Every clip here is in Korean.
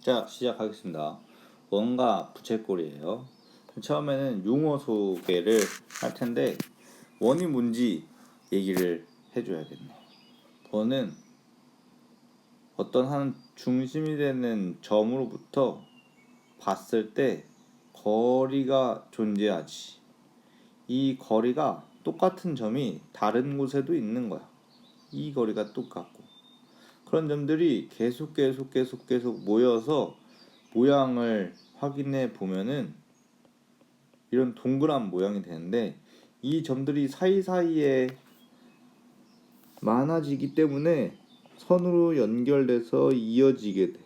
자, 시작하겠습니다. 원과 부채꼴이에요. 처음에는 용어 소개를 할 텐데, 원이 뭔지 얘기를 해줘야겠네. 원은 어떤 한 중심이 되는 점으로부터 봤을 때 거리가 존재하지. 이 거리가 똑같은 점이 다른 곳에도 있는 거야. 이 거리가 똑같고. 그런 점들이 계속 모여서 모양을 확인해 보면은 이런 동그란 모양이 되는데, 이 점들이 사이사이에 많아지기 때문에 선으로 연결돼서 이어지게 돼.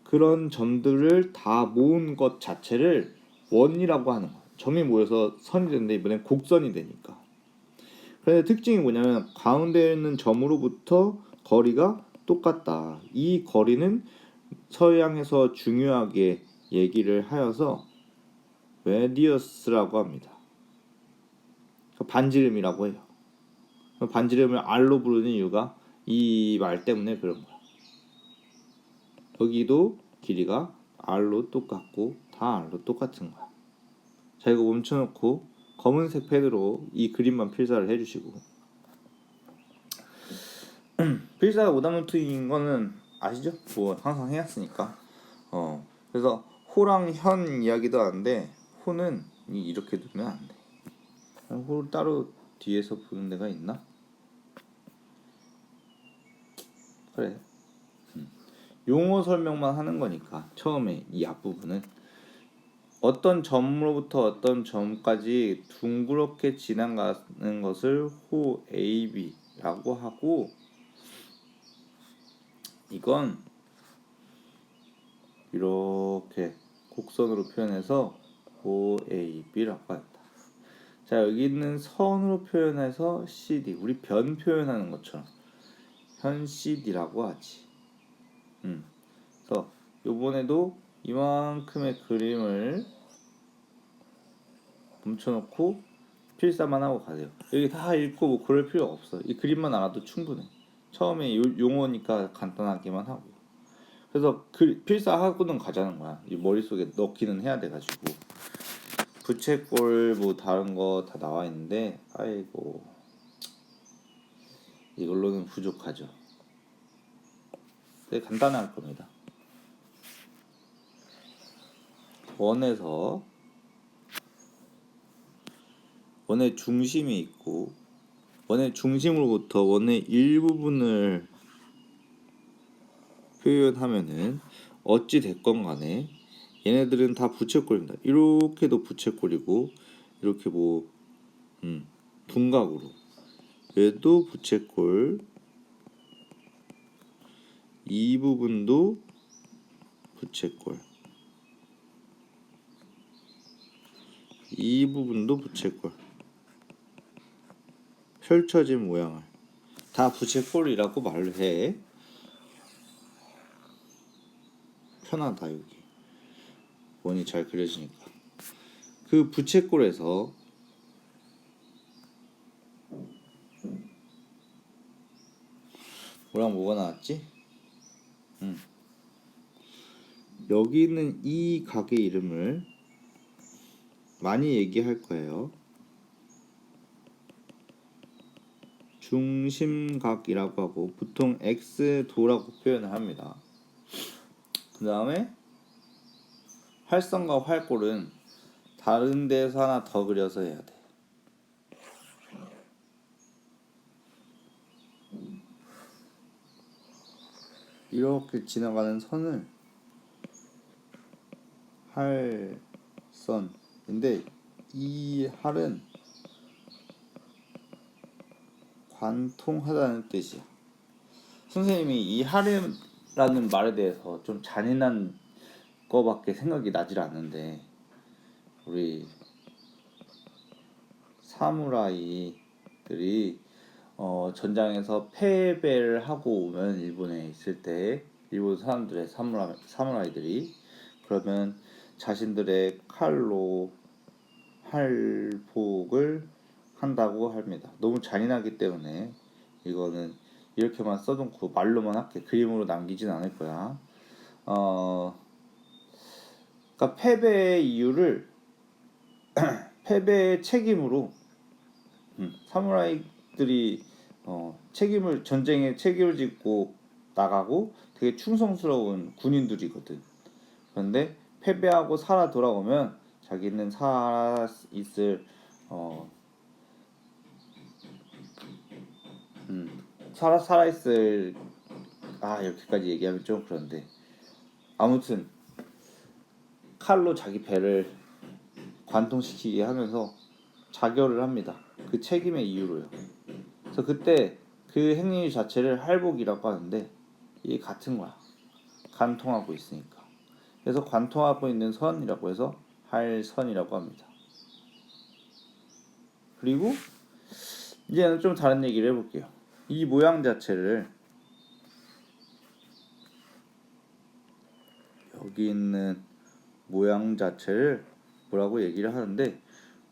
그런 점들을 다 모은 것 자체를 원이라고 하는 거야. 점이 모여서 선이 되는데 이번엔 곡선이 되니까. 그런데 특징이 뭐냐면 가운데 있는 점으로부터 거리가 똑같다. 이 거리는 서양에서 중요하게 얘기를 하여서 레디어스라고 합니다. 반지름이라고 해요. 반지름을 R로 부르는 이유가 이 말 때문에 그런 거야. 여기도 길이가 R로 똑같고 다 R로 똑같은 거야. 자, 이거 멈춰놓고 검은색 패드로 이 그림만 필사를 해주시고, 필사가 오답노트인 거는 아시죠? 뭐 항상 해왔으니까. 그래서 호랑 현 이야기도 하는데, 호는 이렇게 두면 안 돼. 호를 따로 뒤에서 부는 데가 있나? 그래. 용어 설명만 하는 거니까 처음에 이 앞부분은 어떤 점으로부터 어떤 점까지 둥그렇게 지나가는 것을 호 AB라고 하고, 이건 이렇게 곡선으로 표현해서 호 AB라고 한다. 자, 여기 있는 선으로 표현해서 CD, 우리 변 표현하는 것처럼 현 CD라고 하지. 그래서 요번에도 이만큼의 그림을 멈춰놓고 필사만 하고 가세요. 여기 다 읽고 뭐 그럴 필요 없어. 이 그림만 알아도 충분해. 처음에 용어니까 간단하게만 하고. 그래서 필사하고는 가자는 거야. 이 머릿속에 넣기는 해야 돼가지고. 부채꼴 뭐 다른 거 다 나와 있는데, 아이고, 이걸로는 부족하죠. 되게 간단할 겁니다. 원에서 원의 중심이 있고, 원의 중심으로부터 원의 일부분을 표현하면은 어찌 됐건 간에 얘네들은 다 부채꼴입니다. 이렇게도 부채꼴이고, 이렇게 뭐 둔각으로 얘도 부채꼴, 이 부분도 부채꼴, 이 부분도 부채꼴, 펼쳐진 모양을 다 부채꼴이라고 말을 해. 편하다. 여기 원이 잘 그려지니까. 그 부채꼴에서 뭐랑 뭐가 나왔지? 여기 있는 이 각의 이름을 많이 얘기할 거예요. 중심각이라고 하고, 보통 X도라고 표현을 합니다. 그 다음에 활선과 활골은 다른 데서 하나 더 그려서 해야 돼. 이렇게 지나가는 선을 활선인데, 이 활은 관통하다는 뜻이야. 선생님이 이 활이라는 말에 대해서 좀 잔인한 거밖에 생각이 나질 않는데, 우리 사무라이들이 전장에서 패배를 하고 오면, 일본에 있을 때 일본 사람들의 사무라이들이 그러면 자신들의 칼로 할복을 한다고 합니다. 너무 잔인하기 때문에 이거는 이렇게만 써놓고 말로만 할게, 그림으로 남기진 않을 거야. 그러니까 패배의 이유를 패배의 책임으로 사무라이들이 전쟁에 책임을 짓고 나가고 되게 충성스러운 군인들이거든. 그런데 패배하고 살아 돌아오면 자기는 살아 있을 살아 있을 이렇게까지 얘기하면 좀 그런데 아무튼 칼로 자기 배를 관통시키게 하면서 자결을 합니다. 그 책임의 이유로요. 그래서 그때 그 행위 자체를 할복이라고 하는데 이게 같은 거야. 관통하고 있으니까. 그래서 관통하고 있는 선이라고 해서 할선이라고 합니다. 그리고 이제는 좀 다른 얘기를 해볼게요. 이 모양 자체를 여기 있는 모양 자체를 뭐라고 얘기를 하는데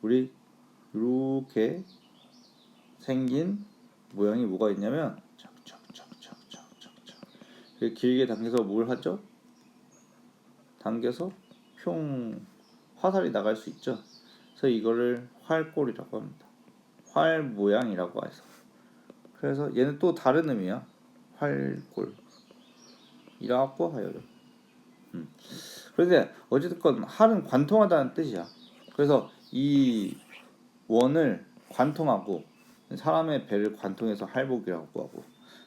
우리 이렇게 생긴 모양이 뭐가 있냐면 길게 당겨서 뭘 하죠? 당겨서 화살이 나갈 수 있죠. 그래서 이거를 활골이라고 합니다. 활 모양이라고 해서. 그래서 얘는 또 다른 의미야. 활골 이라고 하여요. 그런데 어쨌든 활은 관통하다는 뜻이야. 그래서 이 원을 관통하고 사람의 배를 관통해서 할복이라고 하고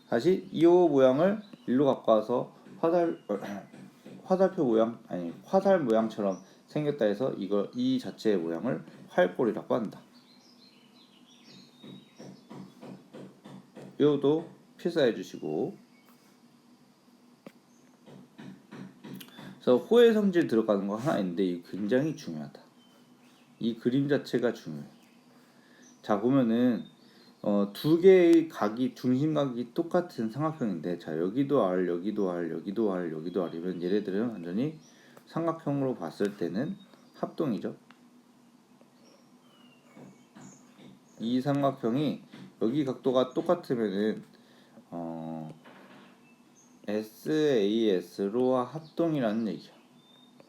다시 이호 모양을 일로 갖고 와서 화살표 모양 화살 모양처럼 생겼다 해서 이 자체의 모양을 활골이라고 한다. 이것도 필사해 주시고. 그래서 호의 성질 들어가는 거 하나 있는데 이게 굉장히 중요하다. 이 그림 자체가 중요해. 자 보면은 두 개의 중심각이 똑같은 삼각형인데 자 여기도 R 여기도 R 여기도 R 여기도 R이면 얘네들은 완전히 삼각형으로 봤을 때는 합동이죠. 이 삼각형이 여기 각도가 똑같으면은 SAS로 합동이라는 얘기야.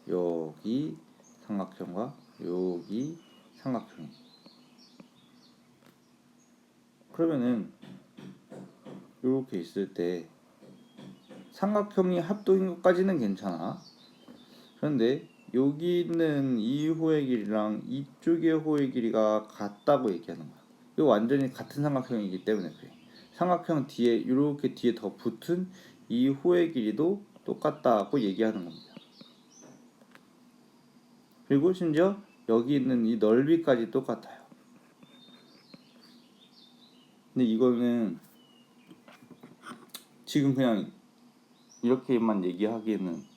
여기 삼각형과 여기 삼각형이. 그러면은 이렇게 있을 때 삼각형이 합동인 것까지는 괜찮아. 그런데 여기 있는 이 호의 길이랑 이쪽의 호의 길이가 같다고 얘기하는 거야. 이거 완전히 같은 삼각형이기 때문에 그래. 삼각형 뒤에 이렇게 뒤에 더 붙은 이 호의 길이도 똑같다고 얘기하는 겁니다. 그리고 심지어 여기 있는 이 넓이까지 똑같아요. 근데 이거는 지금 그냥 이렇게만 얘기하기에는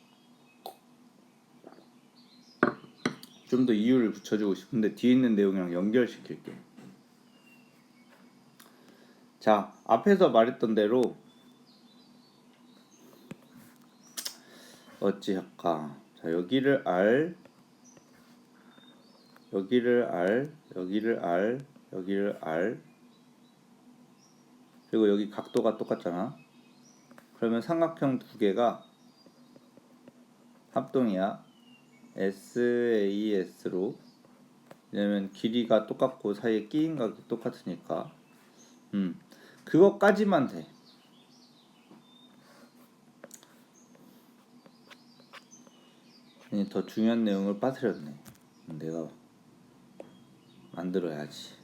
좀 더 이유를 붙여주고 싶은데 뒤에 있는 내용이랑 연결시킬게. 자, 앞에서 말했던 대로 어찌할까? 자, 여기를 R, 여기를 R, 여기를 R, 여기를 R, 그리고 여기 각도가 똑같잖아. 그러면 삼각형 두 개가 합동이야. SAS로. 왜냐면 길이가 똑같고 사이에 끼인 각이 똑같으니까. 그것까지만 돼. 더 중요한 내용을 빠뜨렸네. 내가 만들어야지.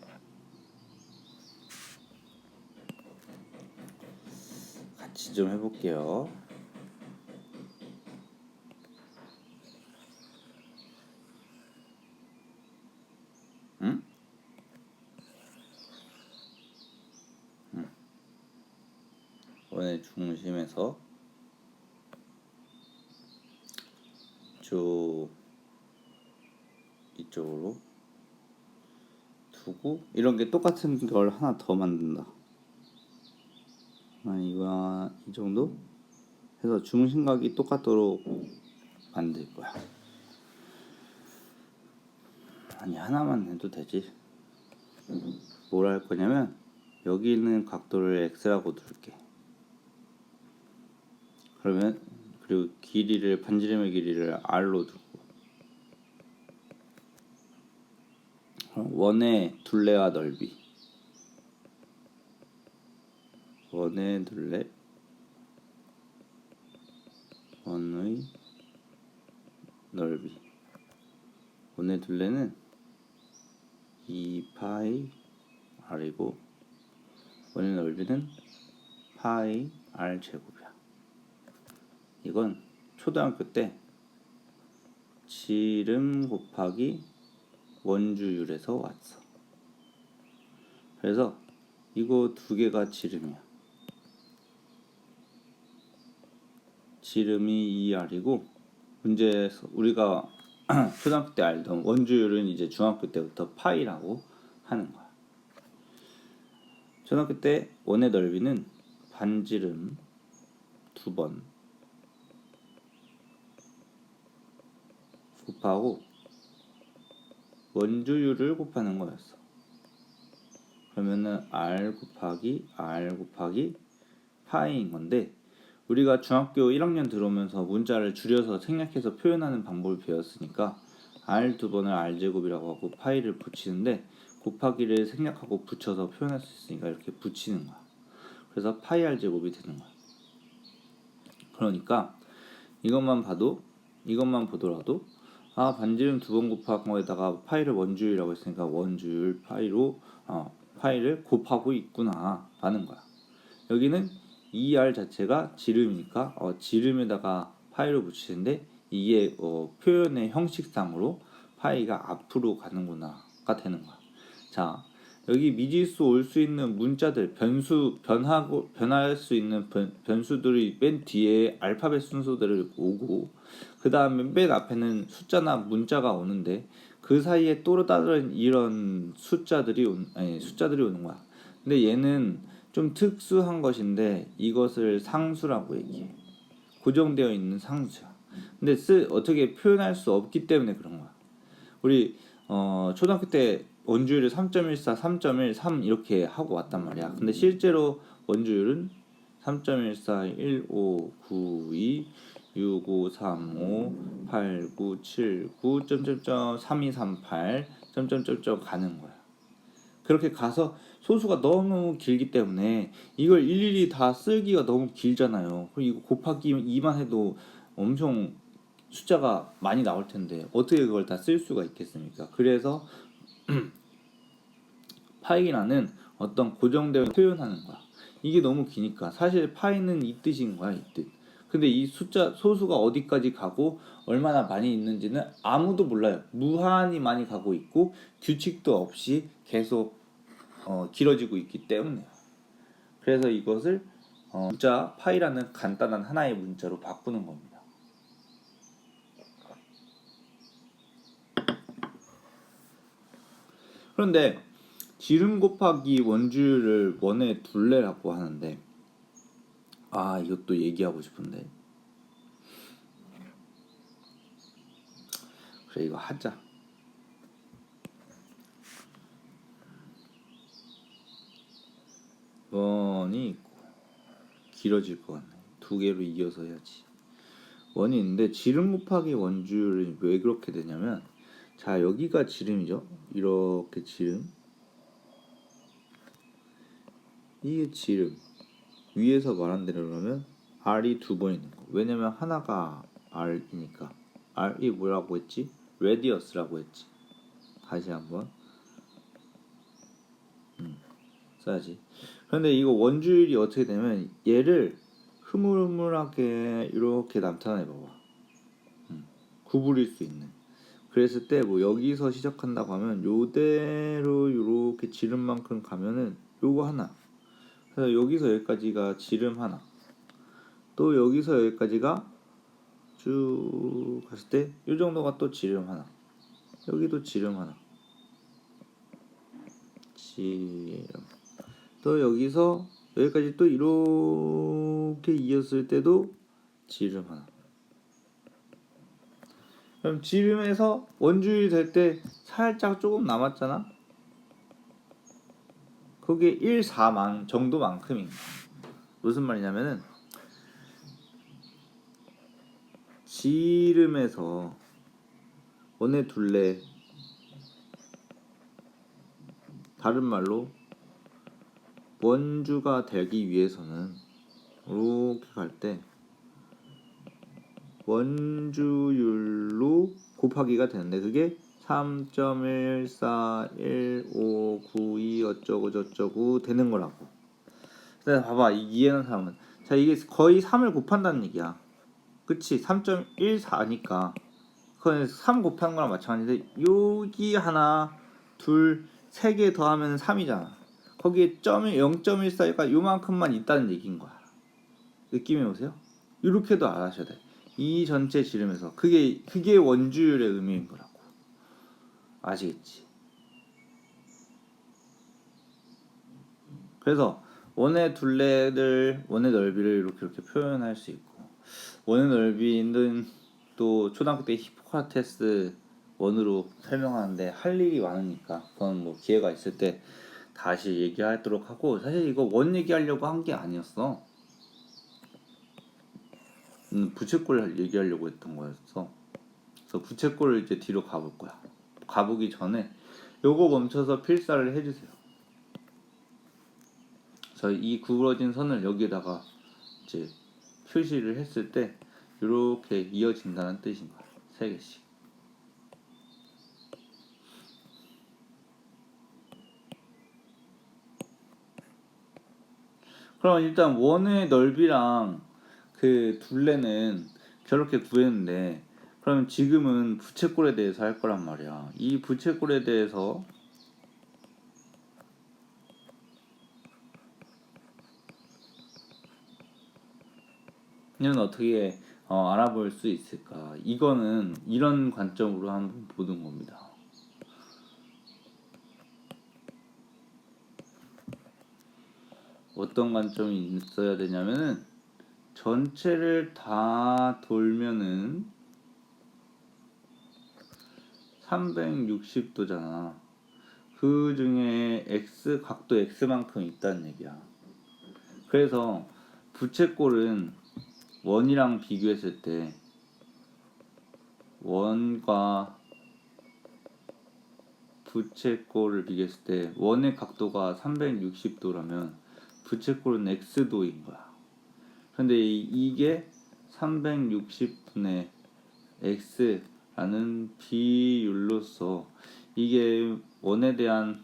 같이 좀 해볼게요. 응? 원의 중심에서 이쪽으로 두고 이런 게 똑같은 걸 하나 더 만든다. 이거 이 정도 해서 중심각이 똑같도록 만들 거야. 하나만 해도 되지. 뭘 할 거냐면 여기 있는 각도를 X라고 둘게. 그리고 길이를 반지름의 길이를 r로 두고 원의 둘레와 넓이 원의 둘레 원의 넓이 원의 둘레는 2파이 r이고 원의 넓이는 파이 r 제곱이야. 이건 초등학교 때 지름 곱하기 원주율에서 왔어. 그래서 이거 두 개가 지름이야. 지름이 2r이고 문제에서 우리가 초등학교 때 알던 원주율은 이제 중학교 때부터 파이라고 하는 거야. 초등학교 때 원의 넓이는 반지름 2번 곱하고 원주율을 곱하는 거였어. 그러면은 r 곱하기 파이인 건데 우리가 중학교 1학년 들어오면서 문자를 줄여서 생략해서 표현하는 방법을 배웠으니까 r 2번을 r제곱이라고 하고 파이를 붙이는데 곱하기를 생략하고 붙여서 표현할 수 있으니까 이렇게 붙이는 거야. 그래서 파이 r제곱이 되는 거야. 그러니까 이것만 보더라도 반지름 2번 곱한 거에다가 파이를 원주율이라고 했으니까 원주율 파이를 곱하고 있구나 라는 거야. 여기는 2r 자체가 지름이니까 지름에다가 파이를 붙이는데 이게 표현의 형식상으로 파이가 앞으로 가는구나가 되는 거야. 자, 여기 미지수 올 수 있는 문자들 변할 수 있는 변수들이 맨 뒤에 알파벳 순서대로 오고 그 다음에 맨 앞에는 숫자나 문자가 오는데 그 사이에 또 다른 이런 숫자들이 오는 거야. 근데 얘는 좀 특수한 것인데 이것을 상수라고 얘기해. 고정되어 있는 상수야. 근데 어떻게 표현할 수 없기 때문에 그런 거야. 우리 초등학교 때 원주율을 3.14, 3.13 이렇게 하고 왔단 말이야. 근데 실제로 원주율은 3.14, 15, 92, 65, 35, 89, 79, 점점점 3238, 점점점점 가는 거야. 그렇게 가서 소수가 너무 길기 때문에 이걸 일일이 다 쓰기가 너무 길잖아요. 그리고 이거 곱하기 2만 해도 엄청 숫자가 많이 나올 텐데 어떻게 그걸 다 쓸 수가 있겠습니까? 그래서 파이라는 어떤 고정되어 표현하는 거야. 이게 너무 기니까 사실 파이는 이 뜻인 거야, 이 뜻. 근데 이 소수가 어디까지 가고 얼마나 많이 있는지는 아무도 몰라요. 무한히 많이 가고 있고 규칙도 없이 계속 길어지고 있기 때문에. 그래서 이것을 문자 파이라는 간단한 하나의 문자로 바꾸는 겁니다. 그런데 지름 곱하기 원주율을 원의 둘레라고 하는데 이것도 얘기하고 싶은데 그래 이거 하자. 원이 있고 길어질 것 같네. 두 개로 이어서 해야지. 원이 있는데 지름 곱하기 원주율이 왜 그렇게 되냐면 자 여기가 지름이죠. 이렇게 지름 이게 지름 위에서 말한 대로 그러면 r이 2번 있는 거. 왜냐면 하나가 r이니까. r이 뭐라고 했지? 레디어스라고 했지. 다시 한번 써야지. 그런데 이거 원주율이 어떻게 되면 얘를 흐물흐물하게 이렇게 나타내 봐봐. 구부릴 수 있는. 그랬을 때 뭐 여기서 시작한다고 하면 요대로 요렇게 지름만큼 가면은 요거 하나. 그래서 여기서 여기까지가 지름 하나. 또 여기서 여기까지가 쭉 갔을 때 요 정도가 또 지름 하나. 여기도 지름 하나. 지름. 또 여기서 여기까지 또 이렇게 이었을 때도 지름 하나. 그럼 지름에서 원주율이 될 때 살짝 조금 남았잖아. 그게 1, 4만 정도만큼인 거야. 무슨 말이냐면은 지름에서 원의 둘레, 다른 말로 원주가 되기 위해서는 이렇게 갈 때 원주율로 곱하기가 되는데 그게 3.141592 어쩌고 저쩌고 되는 거라고. 그래서 봐봐, 이해하는 사람은 자 이게 거의 3을 곱한다는 얘기야. 그치? 3.14니까 그건 3 곱한 거랑 마찬가지인데 여기 하나 둘 세 개 더하면 3이잖아. 거기에 0.14가 요만큼만 있다는 얘기인 거야. 느낌이 오세요? 이렇게도 알아셔야 돼. 이 전체 지름에서 그게 원주율의 의미인 거라고. 아시겠지? 그래서 원의 둘레를 원의 넓이를 이렇게 표현할 수 있고 원의 넓이는 또 초등학교 때 히포크라테스 원으로 설명하는데 할 일이 많으니까 그건 뭐 기회가 있을 때 다시 얘기하도록 하고 사실 이거 원 얘기하려고 한 게 아니었어. 부채꼴 얘기하려고 했던 거였어. 그래서 부채꼴을 이제 뒤로 가볼 거야. 가보기 전에 요거 멈춰서 필사를 해주세요. 그래서 이 구부러진 선을 여기에다가 이제 표시를 했을 때 이렇게 이어진다는 뜻인 거야. 3개씩. 그럼 일단 원의 넓이랑 그 둘레는 저렇게 구했는데 그럼 지금은 부채꼴에 대해서 할 거란 말이야. 이 부채꼴에 대해서 는 어떻게 알아볼 수 있을까? 이거는 이런 관점으로 한번 보는 겁니다. 어떤 관점이 있어야 되냐면은 전체를 다 돌면은 360도잖아. 그 중에 x 각도 x만큼 있다는 얘기야. 그래서 부채꼴은 원이랑 비교했을 때 원과 부채꼴을 비교했을 때 원의 각도가 360도라면 부채꼴은 x도인 거야. 근데 이게 360분의 x라는 비율로서 이게 원에 대한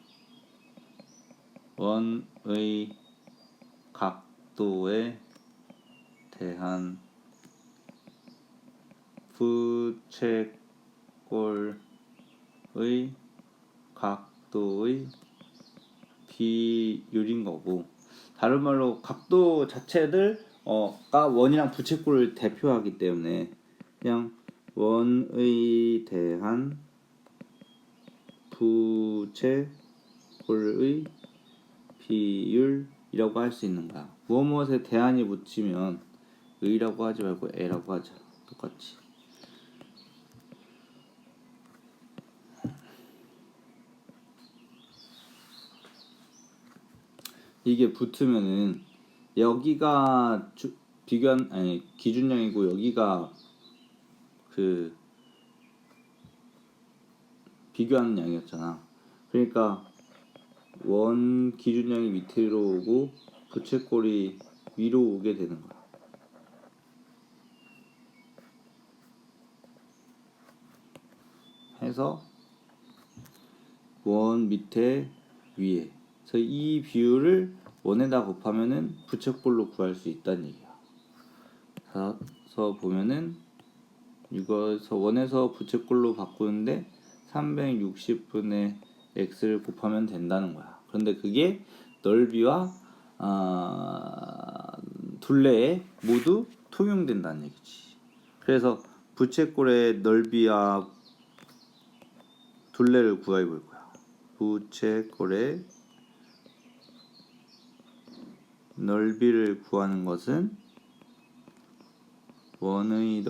원의 각도에 대한 부채꼴의 각도의 비율인 거고 다른 말로 각도 자체를 가 원이랑 부채꼴을 대표하기 때문에 그냥 원의 대한 부채꼴의 비율이라고 할 수 있는 거야. 무엇에 대한이 붙이면 의라고 하지 말고 에라고 하자. 똑같이. 이게 붙으면은 여기가 기준량이고 여기가 그 비교하는 양이었잖아. 그러니까 원 기준량이 밑으로 오고 부채꼴이 위로 오게 되는 거야. 해서 원 밑에 위에. 그래서 이 비율을 원에다 곱하면은 부채꼴로 구할 수 있다는 얘기야. 그래서 보면은 이거에서 원에서 부채꼴로 바꾸는데 360분의 x를 곱하면 된다는 거야. 그런데 그게 넓이와 둘레에 모두 통용된다는 얘기지. 그래서 부채꼴의 넓이와 둘레를 구해 볼 거야. 부채꼴의 넓이를 구하는 것은 원의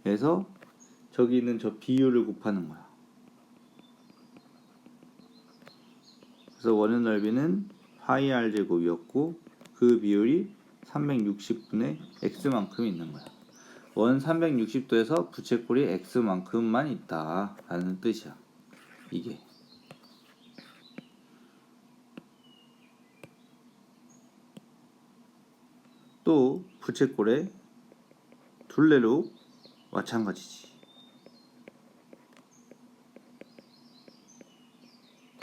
넓이에서 저기 있는 저 비율을 곱하는 거야. 그래서 원의 넓이는 파이 r 제곱이었고 그 비율이 360분의 x만큼 있는 거야. 원 360도에서 부채꼴이 x만큼만 있다 라는 뜻이야. 이게 또 부채꼴의 둘레로 마찬가지지.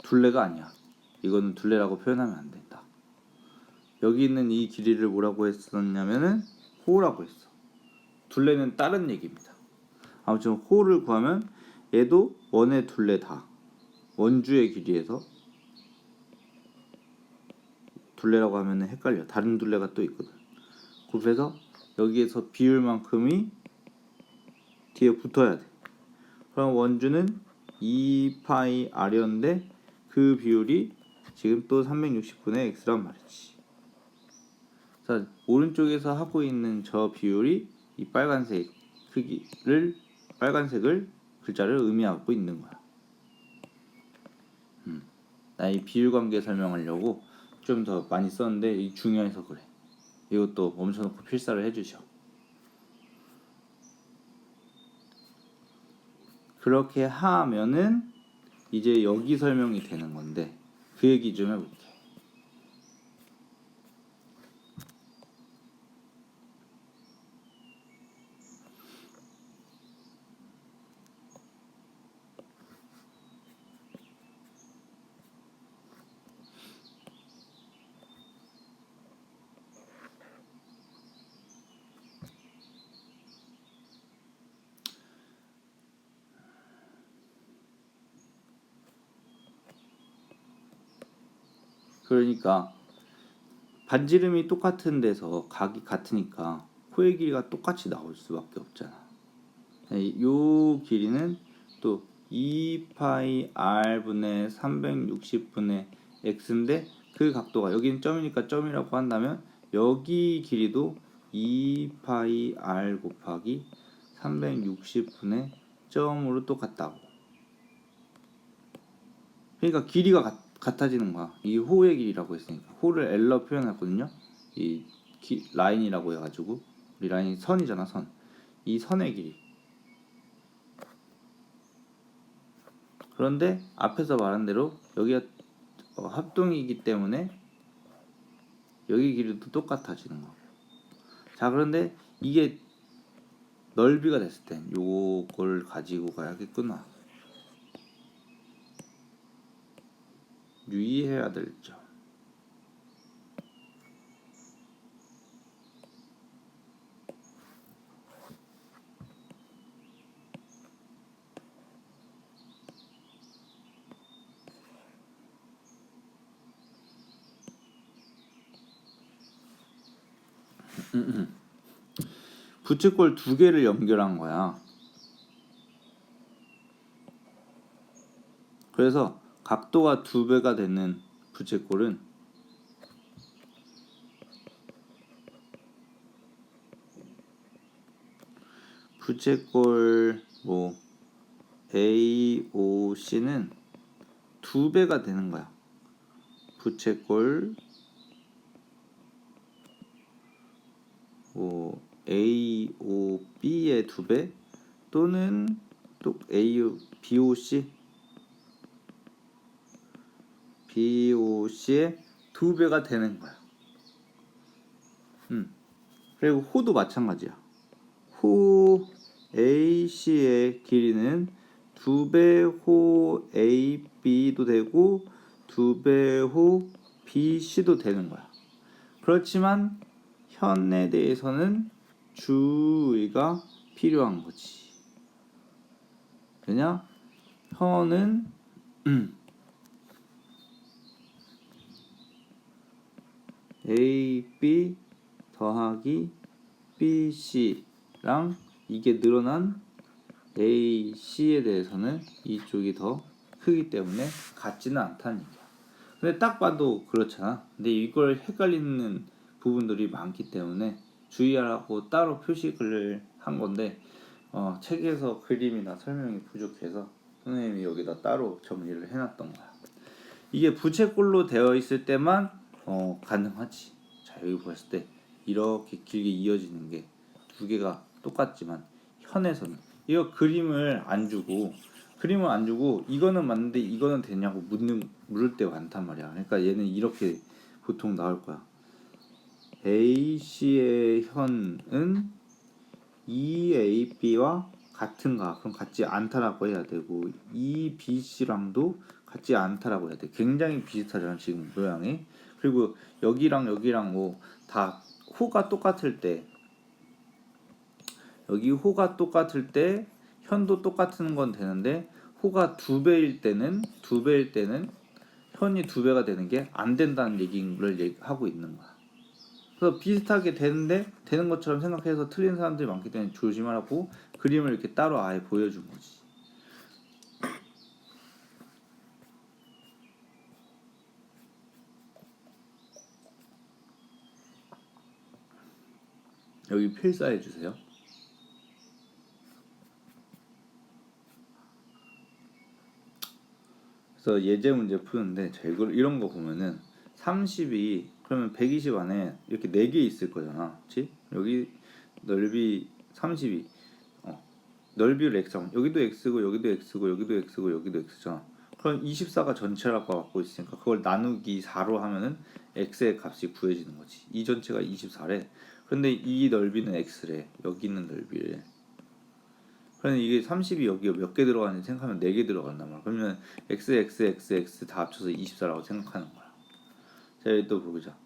둘레가 아니야. 이거는 둘레라고 표현하면 안 된다. 여기 있는 이 길이를 뭐라고 했었냐면은 호라고 했어. 둘레는 다른 얘기입니다. 아무튼 호를 구하면 얘도 원의 둘레다. 원주의 길이에서 둘레라고 하면 헷갈려. 다른 둘레가 또 있거든. 그래서 여기에서 비율만큼이 뒤에 붙어야 돼. 그럼 원주는 2파이 r이었는데 그 비율이 지금 또 360분의 x란 말이지. 자, 오른쪽에서 하고 있는 저 비율이 이 빨간색 빨간색을 글자를 의미하고 있는 거야. 나 이 비율 관계 설명하려고 좀 더 많이 썼는데 이 중요해서 그래. 이것도 멈춰놓고 필사를 해주셔. 그렇게 하면은 이제 여기 설명이 되는 건데 그 얘기 좀 해볼게. 그러니까 반지름이 똑같은 데서 각이 같으니까 코의 길이가 똑같이 나올 수밖에 없잖아. 요 길이는 또 2파이 r분의 360분의 x인데 그 각도가 여기는 점이니까 점이라고 한다면 여기 길이도 2파이 r 곱하기 360분의 점으로 똑같다고. 그러니까 길이가 같아지는 거야. 이 호의 길이라고 했으니까 호를 L로 표현했거든요. 이 라인이라고 해가지고 우리 라인이 선이잖아. 선. 이 선의 길이. 그런데 앞에서 말한 대로 여기가 합동이기 때문에 여기 길이도 똑같아지는 거고. 자, 그런데 이게 넓이가 됐을 땐 요걸 가지고 가야겠구나. 유의해야 될 점. 부채꼴 두 개를 연결한 거야. 그래서 각도가 2배가 되는 부채꼴은 부채꼴 AOC는 2배가 되는 거야. 부채꼴 AOB의 2배 또는 또 BOC의 2배가 되는 거야. 그리고 호도 마찬가지야. 호 AC의 길이는 2배 호 AB도 되고 2배 호 BC도 되는 거야. 그렇지만 현에 대해서는 주의가 필요한 거지. 왜냐? 현은 AB 더하기 BC랑 이게 늘어난 AC에 대해서는 이쪽이 더 크기 때문에 같지는 않다는 얘기야. 근데 딱 봐도 그렇잖아. 근데 이걸 헷갈리는 부분들이 많기 때문에 주의하라고 따로 표식을 한 건데 책에서 그림이나 설명이 부족해서 선생님이 여기다 따로 정리를 해놨던 거야. 이게 부채꼴로 되어 있을 때만 가능하지. 자, 여기 보셨을 때 이렇게 길게 이어지는 게 두 개가 똑같지만 현에서는 이거 그림을 안 주고 이거는 맞는데 이거는 되냐고 물을 때가 많단 말이야. 그러니까 얘는 이렇게 보통 나올 거야. AC의 현은 EAB와 같은가? 그럼 같지 않다라고 해야 되고 EBC랑도 같지 않다라고 해야 돼. 굉장히 비슷하잖아 지금 모양이. 그리고 여기랑 여기랑 뭐 다 호가 똑같을 때 여기 호가 똑같을 때 현도 똑같은 건 되는데 호가 두 배일 때는 현이 두 배가 되는 게 안 된다는 얘기를 하고 있는 거야. 그래서 비슷하게 되는 것처럼 생각해서 틀린 사람들이 많기 때문에 조심하라고 그림을 이렇게 따로 아예 보여준 거지. 여기 필사해 주세요. 그래서 예제 문제 푸는데 이런 거 보면은 30이 그러면 120 안에 이렇게 4개 있을 거잖아. 그렇지? 여기 넓이 32 넓이를 x하면 여기도 x고 여기도 x고 여기도 x고 여기도 x잖아. 그럼 24가 전체라고 갖고 있으니까 그걸 나누기 4로 하면은 x의 값이 구해지는 거지. 이 전체가 24래. 그런데 이 넓이는 x래. 여기 있는 넓이를. 그러면 이게 30이 여기가 몇 개 들어가는지 생각하면 4개 들어간단 말이야. 그러면 x 다 합쳐서 24라고 생각하는 거야. 자, 여기 또 보자.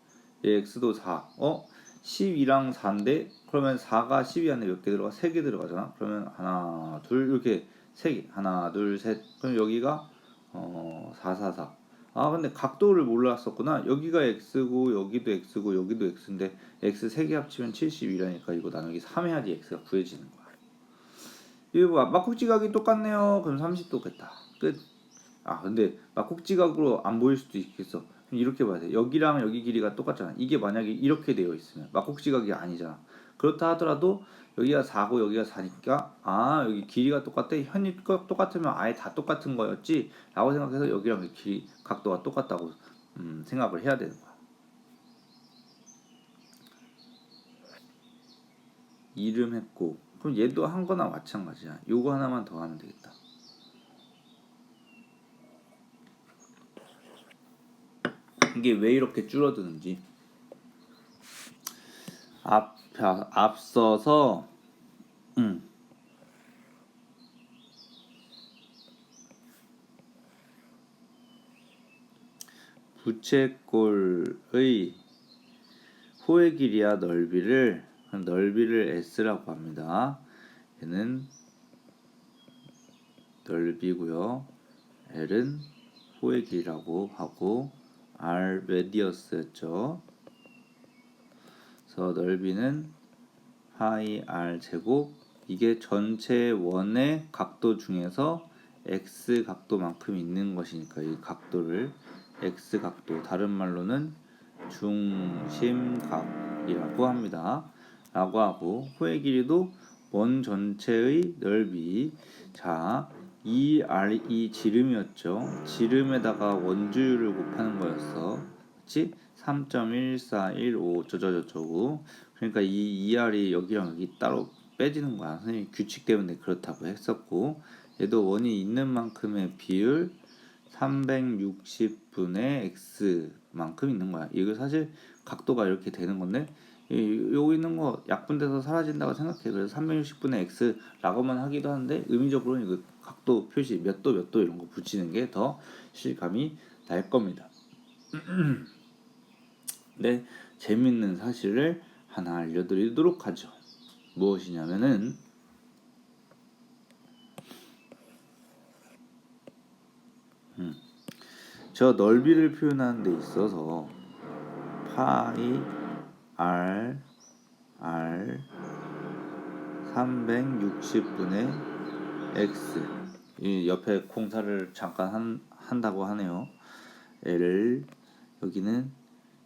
얘 x도 4. 12랑 4인데 그러면 4가 12 안에 몇 개 들어가? 3개 들어가잖아. 그러면 하나, 둘 이렇게 3개. 하나, 둘, 셋. 그럼 여기가 4, 4, 4. 아, 근데 각도를 몰랐었구나. 여기가 x고 여기도 x고 여기도 x인데 x 3개 합치면 72라니까 이거 나누기 3 해야지 x가 구해지는 거야. 이거 봐. 막국지각이 똑같네요. 그럼 30 똑같다. 끝. 아, 근데 막국지각으로 안 보일 수도 있겠어. 이렇게 봐야 돼. 여기랑 여기 길이가 똑같잖아. 이게 만약에 이렇게 되어 있으면 막국지각이 아니잖아. 그렇다 하더라도 여기가 4고 여기가 4니까 여기 길이가 똑같대. 현이 똑같으면 아예 다 똑같은 거였지 라고 생각해서 여기랑 여기 길이 각도가 똑같다고 생각을 해야 되는 거야. 이름 했고 그럼 얘도 한 거나 마찬가지야. 요거 하나만 더 하면 되겠다. 이게 왜 이렇게 줄어드는지 앞서서 부채꼴의 호의 길이와 넓이를 S라고 합니다. 얘는 넓이고요. L은 호의 길이라고 하고 R 레디어스였죠. 그래서 넓이는 파이 R 제곱 이게 전체 원의 각도 중에서 X 각도만큼 있는 것이니까 이 각도를 X 각도 다른 말로는 중심각이라고 합니다. 라고 하고 호의 길이도 원 전체의 넓이 자 이 R이 지름이었죠. 지름에다가 원주율을 곱하는 거였어. 그치? 3.1415 저저저저고 그러니까 이 2R이 여기랑 여기 따로 빼지는 거야. 선생님 규칙 때문에 그렇다고 했었고 얘도 원이 있는 만큼의 비율 360분의 x만큼 있는 거야. 이거 사실 각도가 이렇게 되는 건데 여기 있는 거 약분돼서 사라진다고 생각해. 그래서 360분의 x라고만 하기도 하는데 의미적으로는 이거 각도 표시 몇 도 이런 거 붙이는 게 더 실감이 날 겁니다. 네, 재밌는 사실을 하나 알려드리도록 하죠. 무엇이냐면은 저 넓이를 표현하는 데 있어서 파이 R 360분의 x 이 옆에 공사를 잠깐 한다고 하네요. L 여기는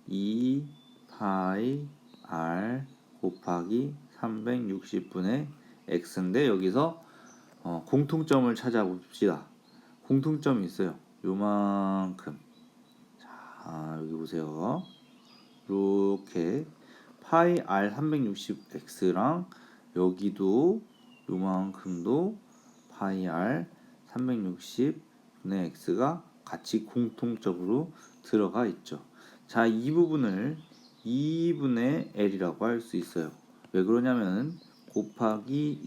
2 파이 R 곱하기 360분의 x인데 여기서 공통점을 찾아봅시다. 공통점이 있어요. 요만큼. 자, 여기 보세요. 이렇게 파이 R 360x랑 여기도 요만큼도 파이 r 360 분의 x가 같이 공통적으로 들어가 있죠. 자, 이 부분을 2분의 l이라고 할 수 있어요. 왜 그러냐면 곱하기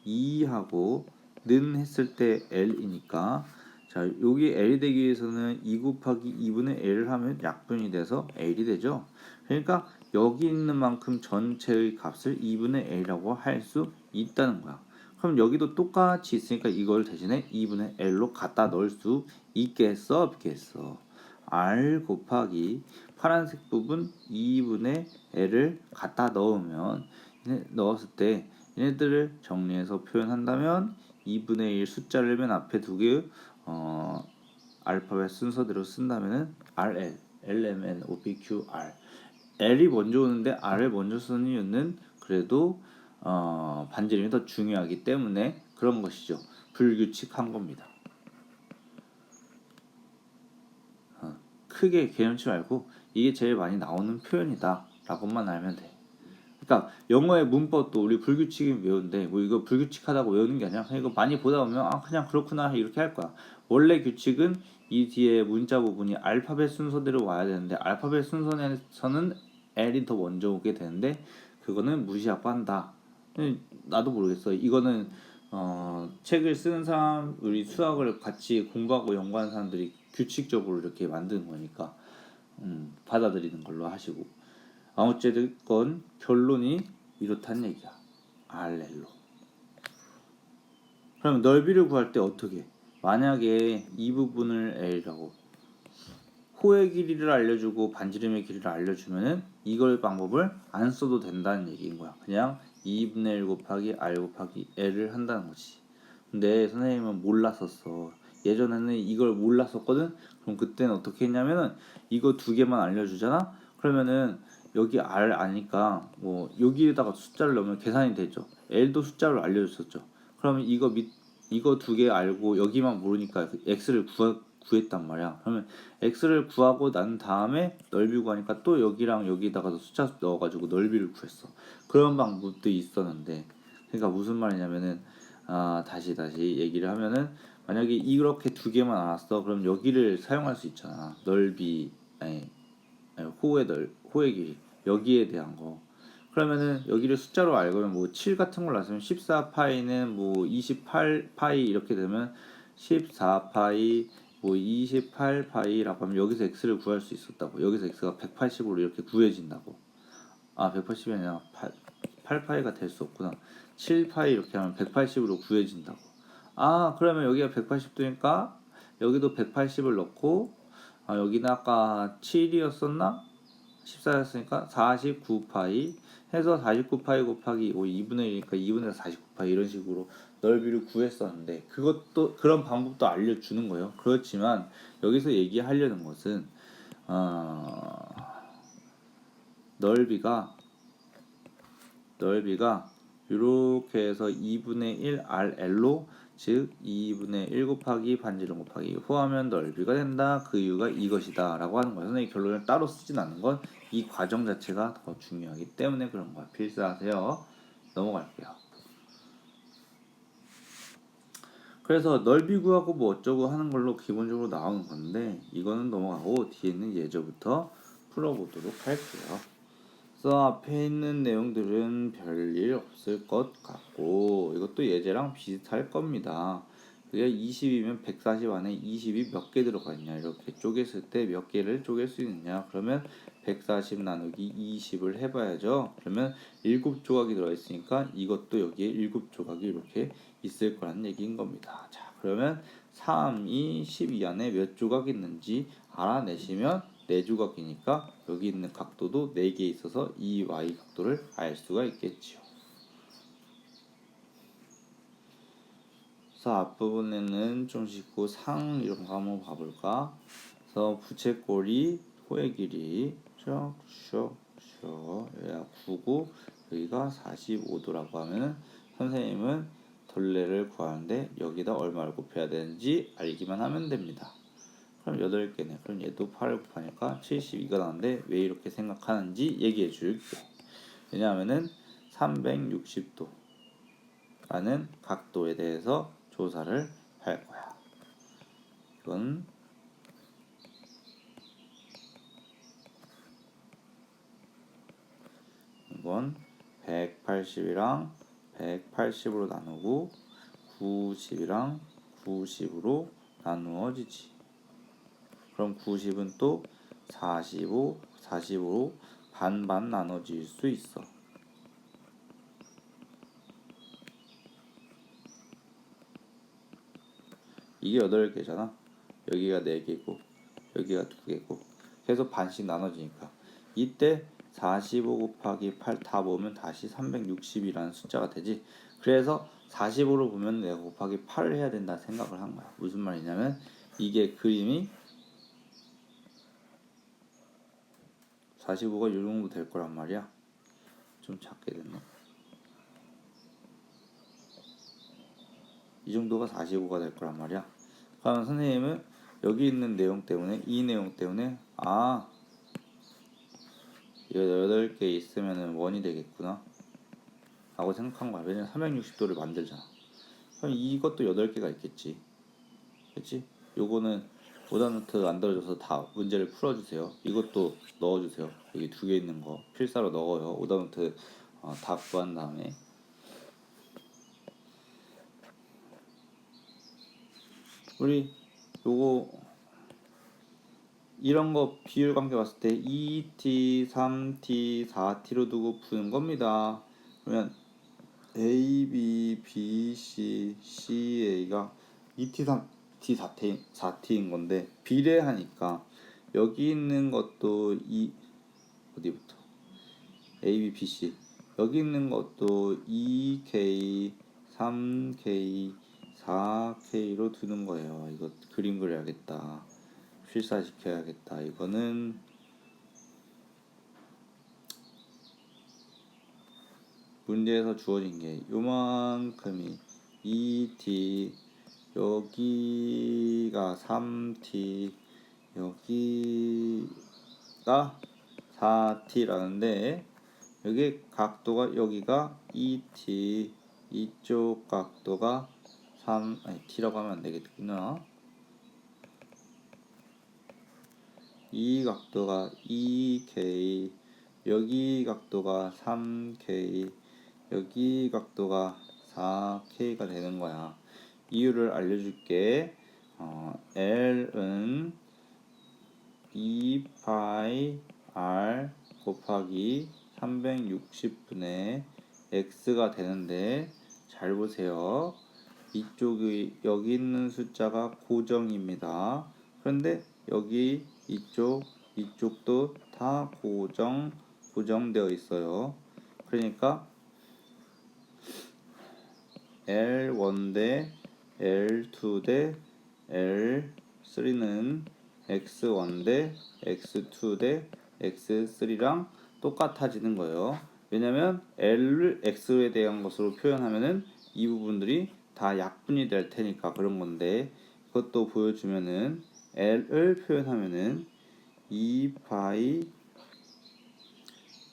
2하고 는 했을 때 l이니까, 자, 여기 l이 되기 위해서는 2 곱하기 2분의 l을 하면 약분이 돼서 l이 되죠. 그러니까 여기 있는 만큼 전체의 값을 2분의 l이라고 할 수 있다는 거야. 그럼 여기도 똑같이 있으니까 이걸 대신에 2분의 l로 갖다 넣을 수 있겠어, 없겠어? r 곱하기 파란색 부분 2분의 l을 갖다 넣으면, 넣었을 때 얘네들을 정리해서 표현한다면 2분의 1 숫자를 맨 앞에 두고 알파벳 순서대로 쓴다면은 RL, LMN, OPQ, R. L이 먼저 오는데 R을 먼저 쓰는 이유는 그래도 반지름이 더 중요하기 때문에 그런 것이죠. 불규칙한 겁니다. 크게 개념치 말고 이게 제일 많이 나오는 표현이다 라고만 알면 돼. 그러니까 영어의 문법도 우리 불규칙이 외우는데 뭐 이거 불규칙하다고 외우는 게 아니라 그냥 이거 많이 보다 보면 아 그냥 그렇구나 이렇게 할 거야. 원래 규칙은 이 뒤에 문자 부분이 알파벳 순서대로 와야 되는데 알파벳 순서에서는 L이 더 먼저 오게 되는데 그거는 무시하고 한다. 나도 모르겠어. 이거는 책을 쓰는 사람, 우리 수학을 같이 공부하고 연구하는 사람들이 규칙적으로 이렇게 만드는 거니까 받아들이는 걸로 하시고, 어쨌든 결론이 이렇다는 얘기야. RL로. 그럼 넓이를 구할 때 어떻게? 만약에 이 부분을 L이라고 호의 길이를 알려주고 반지름의 길이를 알려주면은 이걸 방법을 안 써도 된다는 얘기인 거야. 그냥 2분의 1 곱하기 R 곱하기 L을 한다는 거지. 근데 선생님은 몰랐었어. 예전에는 이걸 몰랐었거든. 그럼 그때는 어떻게 했냐면은 이거 두 개만 알려주잖아. 그러면은 여기 R 아니까 뭐 여기에다가 숫자를 넣으면 계산이 되죠. L도 숫자로 알려줬었죠. 그러면 이거 두 개 알고 여기만 모르니까 x를 구했단 말이야. 그러면 x를 구하고 난 다음에 넓이 구하니까 또 여기랑 여기다가 숫자 넣어가지고 넓이를 구했어. 그런 방법도 있었는데, 그러니까 무슨 말이냐면은 다시 얘기를 하면은 만약에 이렇게 두 개만 알았어. 그럼 여기를 사용할 수 있잖아. 넓이, 호의 길이 여기에 대한 거. 그러면은 여기를 숫자로 알고는 뭐 7 같은 걸 놨으면 14파이는 뭐 28파이 이렇게 되면 14파이 뭐 28파이라고 하면 여기서 x를 구할 수 있었다고. 여기서 x가 180으로 이렇게 구해진다고. 180이 아니라 8파이가 될 수 없구나. 7파이 이렇게 하면 180으로 구해진다고. 그러면 여기가 180도니까 여기도 180을 넣고, 여기는 아까 7이었었나? 14였으니까 49파이 해서 49파이 곱하기 2분의 1이니까 2분의 49파이 이런 식으로 넓이를 구했었는데, 그것도 그런 방법도 알려주는 거예요. 그렇지만 여기서 얘기하려는 것은 넓이가 이렇게 해서 2분의 1 RL로, 즉 2분의 1 곱하기 반지름 곱하기 호하면 넓이가 된다. 그 이유가 이것이다 라고 하는 거예요. 선생님 결론을 따로 쓰진 않는 건 이 과정 자체가 더 중요하기 때문에 그런 거야. 필사하세요. 넘어갈게요. 그래서 넓이 구하고 뭐 어쩌고 하는 걸로 기본적으로 나오는 건데, 이거는 넘어가고 뒤에 있는 예제부터 풀어보도록 할게요. 그래서 앞에 있는 내용들은 별일 없을 것 같고, 이것도 예제랑 비슷할 겁니다. 그게 20이면 140 안에 20이 몇 개 들어가 있냐, 이렇게 쪼갰을 때 몇 개를 쪼갤 수 있느냐. 그러면 140 나누기 20을 해봐야죠. 그러면 7조각이 들어있으니까 이것도 여기에 7조각이 이렇게 있을 거라는 얘기인 겁니다. 자, 그러면 3이 12 안에 몇 조각이 있는지 알아내시면 4조각이니까 여기 있는 각도도 4개 있어서 이 y 각도를 알 수가 있겠지요. 그래서 앞부분에는 좀 쉽고 상 이런 거 한번 봐볼까. 그래서 부채꼴이 호의 길이 슉슉슉 여기가 9고 여기가 45도라고 하면 선생님은 둘레를 구하는데 여기다 얼마를 곱해야 되는지 알기만 하면 됩니다. 그럼 8개네. 그럼 얘도 8을 곱하니까 72가 나오는데 왜 이렇게 생각하는지 얘기해 줄게. 왜냐하면은 360도 라는 각도에 대해서 조사를 할 거야. 이건 180이랑 180으로 나누고 90이랑 90으로 나누어지지. 그럼 90은 또 45, 45로 반반 나눠질 수 있어. 이게 8개잖아. 여기가 4개고 여기가 2개고 계속 반씩 나눠지니까 이때 45 곱하기 8 다 모으면 다시 360이라는 숫자가 되지. 그래서 45로 보면 내가 곱하기 8을 해야 된다 생각을 한 거야. 무슨 말이냐면 이게 그림이 45가 이 정도 될 거란 말이야. 좀 작게 됐네. 이 정도가 45가 될 거란 말이야. 그러면 선생님은 여기 있는 내용 때문에 이 내용 때문에 이거 8개 있으면은 원이 되겠구나 라고 생각한 거야. 왜냐면 360도를 만들잖아. 그럼 이것도 8개가 있겠지. 그치? 요거는 오답노트 만들어줘서 다 문제를 풀어주세요. 이것도 넣어주세요. 여기 2개 있는 거 필사로 넣어요. 오답노트 다 구한 다음에. 우리 요거 이런 거 비율 관계 봤을 때 2t, 3t, 4t로 두고 푸는 겁니다. 그러면 A, B, B, C, C, A가 2t, 3t, 4t인 건데 비례하니까 여기 있는 것도 어디부터? A, B, B, C 여기 있는 것도 2K, 3K, 4K로 두는 거예요. 이거 그림 그려야겠다. 필사시켜야겠다. 이거는 문제에서 주어진 게 요만큼이 2t 여기가 3t 여기가 4t라는데 여기 각도가 여기가 2t 이쪽 각도가 3 아니 t라고 하면 안 되겠구나. 이 각도가 2k 여기 각도가 3k 여기 각도가 4k가 되는 거야. 이유를 알려줄게. L은 2파이 R 곱하기 360분의 X가 되는데 잘 보세요. 이쪽이 여기 있는 숫자가 고정입니다. 그런데 여기 이쪽도 다 고정되어 있어요. 그러니까 L1 대 L2 대 L3는 X1 대 X2 대 X3랑 똑같아지는 거예요. 왜냐면 L을 X에 대한 것으로 표현하면은 이 부분들이 다 약분이 될 테니까 그런 건데 이것도 보여주면은 L을 표현하면은 2파이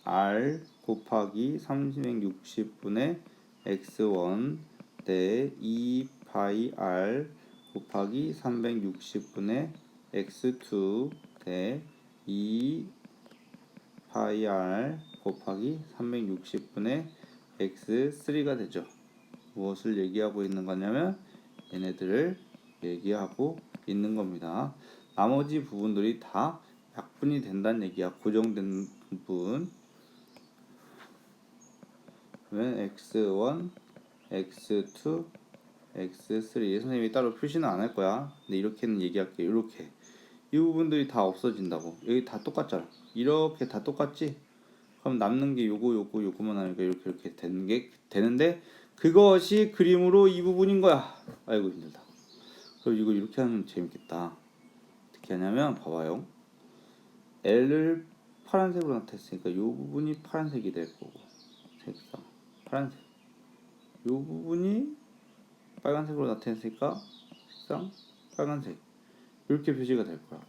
R 곱하기 360분의 X1 대 2파이 R 곱하기 360분의 X2 대 2파이 R 곱하기 360분의 X3가 되죠. 무엇을 얘기하고 있는 거냐면 얘네들을 얘기하고 있는 겁니다. 나머지 부분들이 다 약분이 된다는 얘기야. 고정된 부분. 그러면 X1, X2, X3 선생님이 따로 표시는 안 할 거야. 근데 이렇게는 얘기할게. 이렇게 이 부분들이 다 없어진다고. 여기 다 똑같잖아. 이렇게 다 똑같지? 그럼 남는 게 요거만 하니까 이렇게 되는데 그것이 그림으로 이 부분인 거야. 아이고 힘들다. 그럼 이거 이렇게 하면 재밌겠다. 어떻게 하냐면 봐봐요. L을 파란색으로 나타냈으니까 이 부분이 파란색이 될 거고 색상 파란색. 이 부분이 빨간색으로 나타냈으니까 색상 빨간색. 이렇게 표시가 될 거라고.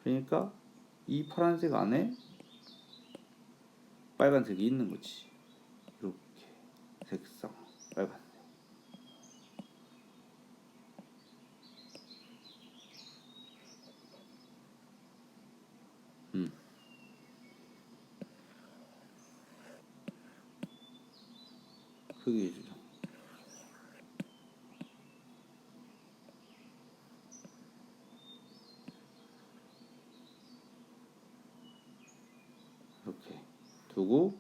그러니까 이 파란색 안에 빨간색이 있는 거지. 이렇게 색상 빨간색. 크게 해주죠. 이렇게 두고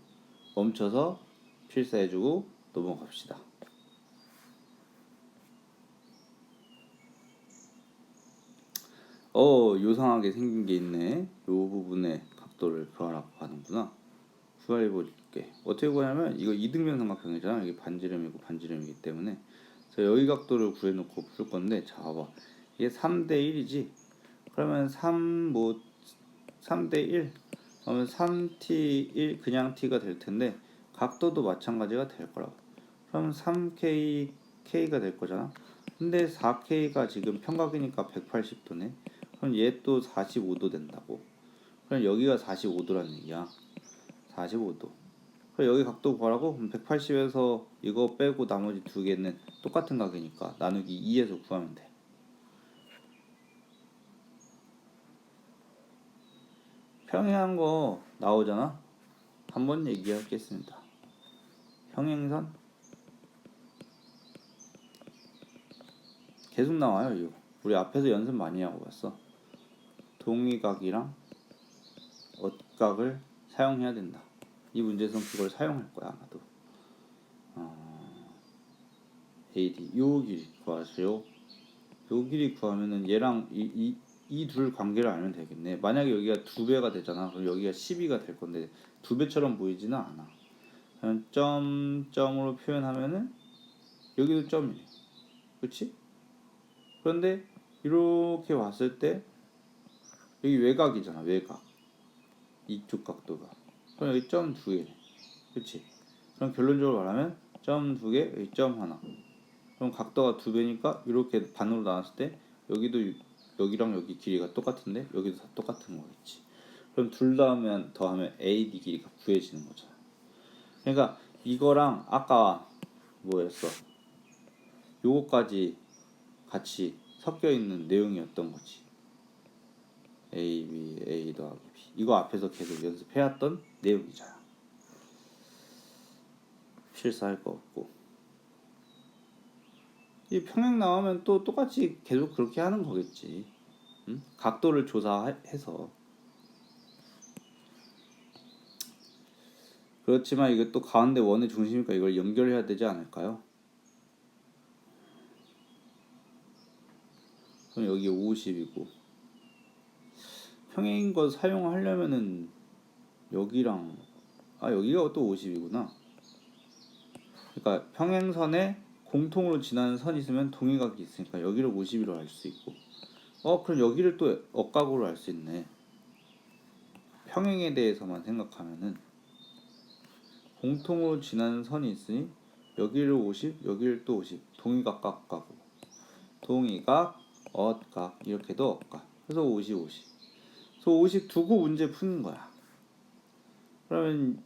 멈춰서 필사해주고 넘어갑시다. 요상하게 생긴 게 있네. 요 부분에 각도를 구하라고 하는구나. 구해볼게. 어떻게 구하냐면 이거 이등변 삼각형이잖아. 이게 반지름이고 반지름이기 때문에 그래서 여기 각도를 구해놓고 풀 건데, 자 봐봐. 이게 3대 1이지. 그러면 3대 1 그러면 3t1 그냥 t가 될 텐데 각도도 마찬가지가 될 거라고. 그럼 3k k가 될 거잖아. 근데 4k가 지금 평각이니까 180도네. 그럼 얘 또 45도 된다고. 그럼 여기가 45도라는 얘기야. 45도. 그럼 여기 각도 구하라고? 그럼 180에서 이거 빼고 나머지 두 개는 똑같은 각이니까 나누기 2에서 구하면 돼. 평행한 거 나오잖아. 한번 얘기하겠습니다. 평행선 계속 나와요. 이거 우리 앞에서 연습 많이 하고 봤어. 동의각이랑 엇각을 사용해야 된다. 이 문제에선 그걸 사용할 거야 아마도. AD 요 길이 구하세요. 요 길이 구하면은 얘랑 이 둘 관계를 알면 되겠네. 만약에 여기가 2배가 되잖아. 그럼 여기가 12가 될 건데 2배처럼 보이지는 않아. 그냥 점으로 표현하면은 여기도 점이래. 그렇지? 그런데 이렇게 봤을 때 여기 외곽이잖아. 외곽. 이쪽 각도가. 그럼 여기 점 2개. 그렇지? 그럼 결론적으로 말하면 점 2개, 여기 점 하나. 그럼 각도가 2배니까 이렇게 반으로 나눴을 때 여기도 여기랑 여기 길이가 똑같은데 여기도 다 똑같은 거겠지. 그럼 둘 더하면 AD 길이가 구해지는 거잖아. 그러니까 이거랑 아까 뭐였어? 요거까지 같이 섞여 있는 내용이었던 거지. A, B, A 더하기 B. 이거 앞에서 계속 연습해왔던 내용이잖아. 실수할 거 없고. 이 평행 나오면 또 똑같이 계속 그렇게 하는 거겠지. 응? 각도를 조사해서. 그렇지만 이게 또 가운데 원의 중심이니까 이걸 연결해야 되지 않을까요? 그럼 여기 50이고 평행인 거 사용하려면은 여기랑 여기가 또 50이구나. 그러니까 평행선에 공통으로 지나는 선이 있으면 동의각이 있으니까 여기를 50으로 알 수 있고, 그럼 여기를 또 억각으로 알 수 있네. 평행에 대해서만 생각하면은 공통으로 지나는 선이 있으니 여기를 50, 여기를 또 50. 동의각 각가고 동의각, 엇각, 이렇게도 억각. 그래서 50, 50. 그래서 50 두고 문제 푸는 거야. 그러면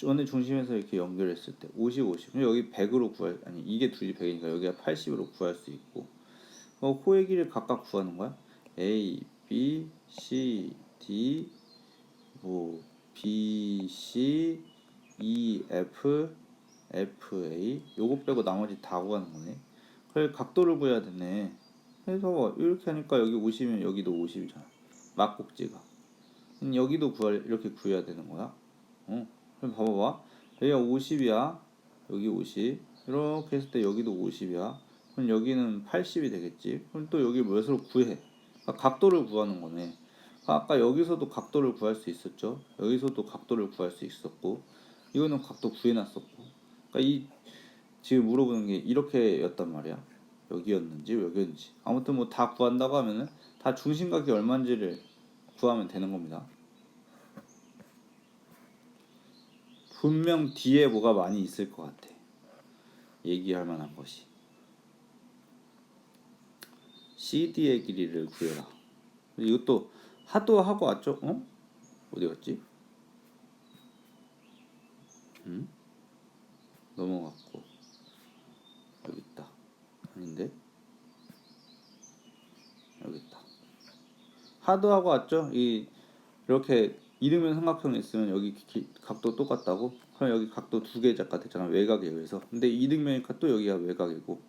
원의 중심에서 이렇게 연결했을 때 50, 50. 여기 100으로 이게 둘이 100이니까 여기가 80으로 구할 수 있고, 코의 길이를 각각 구하는 거야. A, B, C, D, B, C, E, F, F, A. 요거 빼고 나머지 다 구하는 거네. 그래 각도를 구해야 되네. 그래서 이렇게 하니까 여기 50이면 여기도 50이잖아. 막꼭지가. 여기도 이렇게 구해야 되는 거야. 그럼 봐봐봐. 여기가 50이야. 여기 50. 이렇게 했을 때 여기도 50이야. 그럼 여기는 80이 되겠지. 그럼 또 여기 몇으로 구해. 그러니까 각도를 구하는 거네. 아까 여기서도 각도를 구할 수 있었죠. 여기서도 각도를 구할 수 있었고, 이거는 각도 구해놨었고. 그러니까 지금 물어보는 게 이렇게였단 말이야. 여기였는지 여기였는지. 아무튼 뭐 다 구한다고 하면은 다 중심각이 얼마인지를 구하면 되는 겁니다. 분명 뒤에 뭐가 많이 있을 것 같아. 얘기할 만한 것이. CD의 길이를 구해라. 이것도 하도 하고 왔죠? 어디 갔지? 넘어갔고 여기 있다. 아닌데? 여기 있다. 하도 하고 왔죠? 이렇게 이등변 삼각형이 있으면 여기 각도 똑같다고? 그럼 여기 각도 두 개 작가 됐잖아. 외곽에 의해서. 근데 이등변이니까 또 여기가 외곽이고.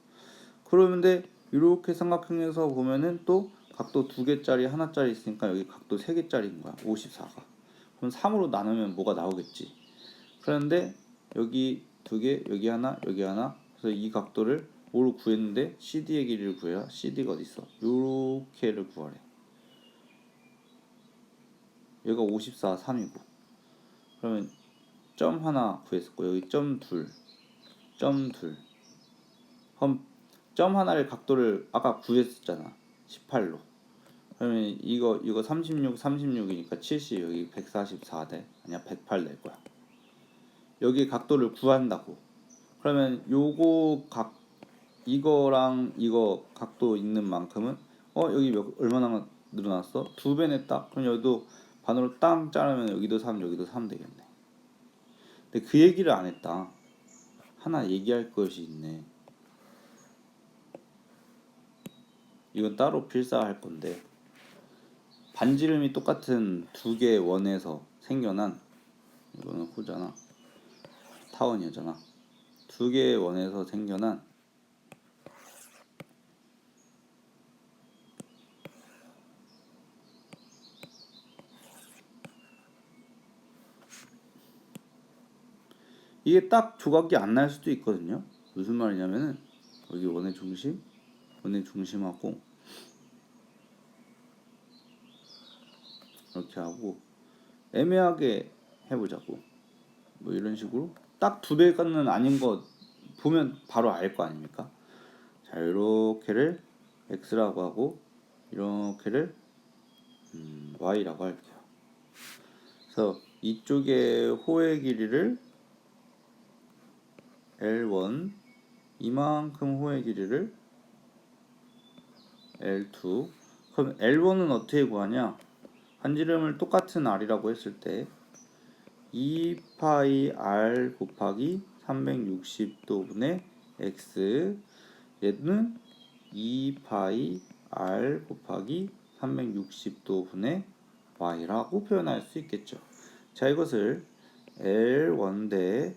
그러는데 이렇게 삼각형에서 보면은 또 각도 두 개짜리 하나짜리 있으니까 여기 각도 세 개짜리인 거야. 54가. 그럼 3으로 나누면 뭐가 나오겠지. 그런데 여기 두 개, 여기 하나, 여기 하나. 그래서 이 각도를 5로 구했는데 CD의 길이를 구해야 CD가 어디 있어? 요렇게를 구하래. 여기가 54, 3이고. 그러면 점 하나 구했었고 여기 점 둘, 점 둘. 그럼 점 하나를 각도를 아까 구했었잖아. 18로. 그러면 이거 36, 36이니까 70 여기 144 돼. 아니야 108 될 거야. 여기 각도를 구한다고. 그러면 이거랑 이거 각도 있는 만큼은 여기 얼마나 늘어났어? 2배 냈다. 그럼 여기도 반으로 땅 자르면 여기도 3 여기도 3 되겠네. 근데 그 얘기를 안 했다. 하나 얘기할 것이 있네. 이건 따로 필사할 건데 반지름이 똑같은 두 개의 원에서 생겨난 이거는 호잖아. 타원이었잖아. 두 개의 원에서 생겨난 이게 딱 조각이 안 날 수도 있거든요. 무슨 말이냐면은 여기 원의 중심하고 이렇게 하고 애매하게 해보자고. 뭐 이런 식으로 딱 두 배가는 아닌 거 보면 바로 알 거 아닙니까? 자, 이렇게를 x라고 하고 이렇게를 y라고 할게요. 그래서 이쪽의 호의 길이를 L1, 이만큼 호의 길이를 L2. 그럼 L1은 어떻게 구하냐? 반지름을 똑같은 r이라고 했을 때 2파이 r 곱하기 360도분의 x, 얘는 2파이 r 곱하기 360도분의 y라고 표현할 수 있겠죠. 자, 이것을 L1 대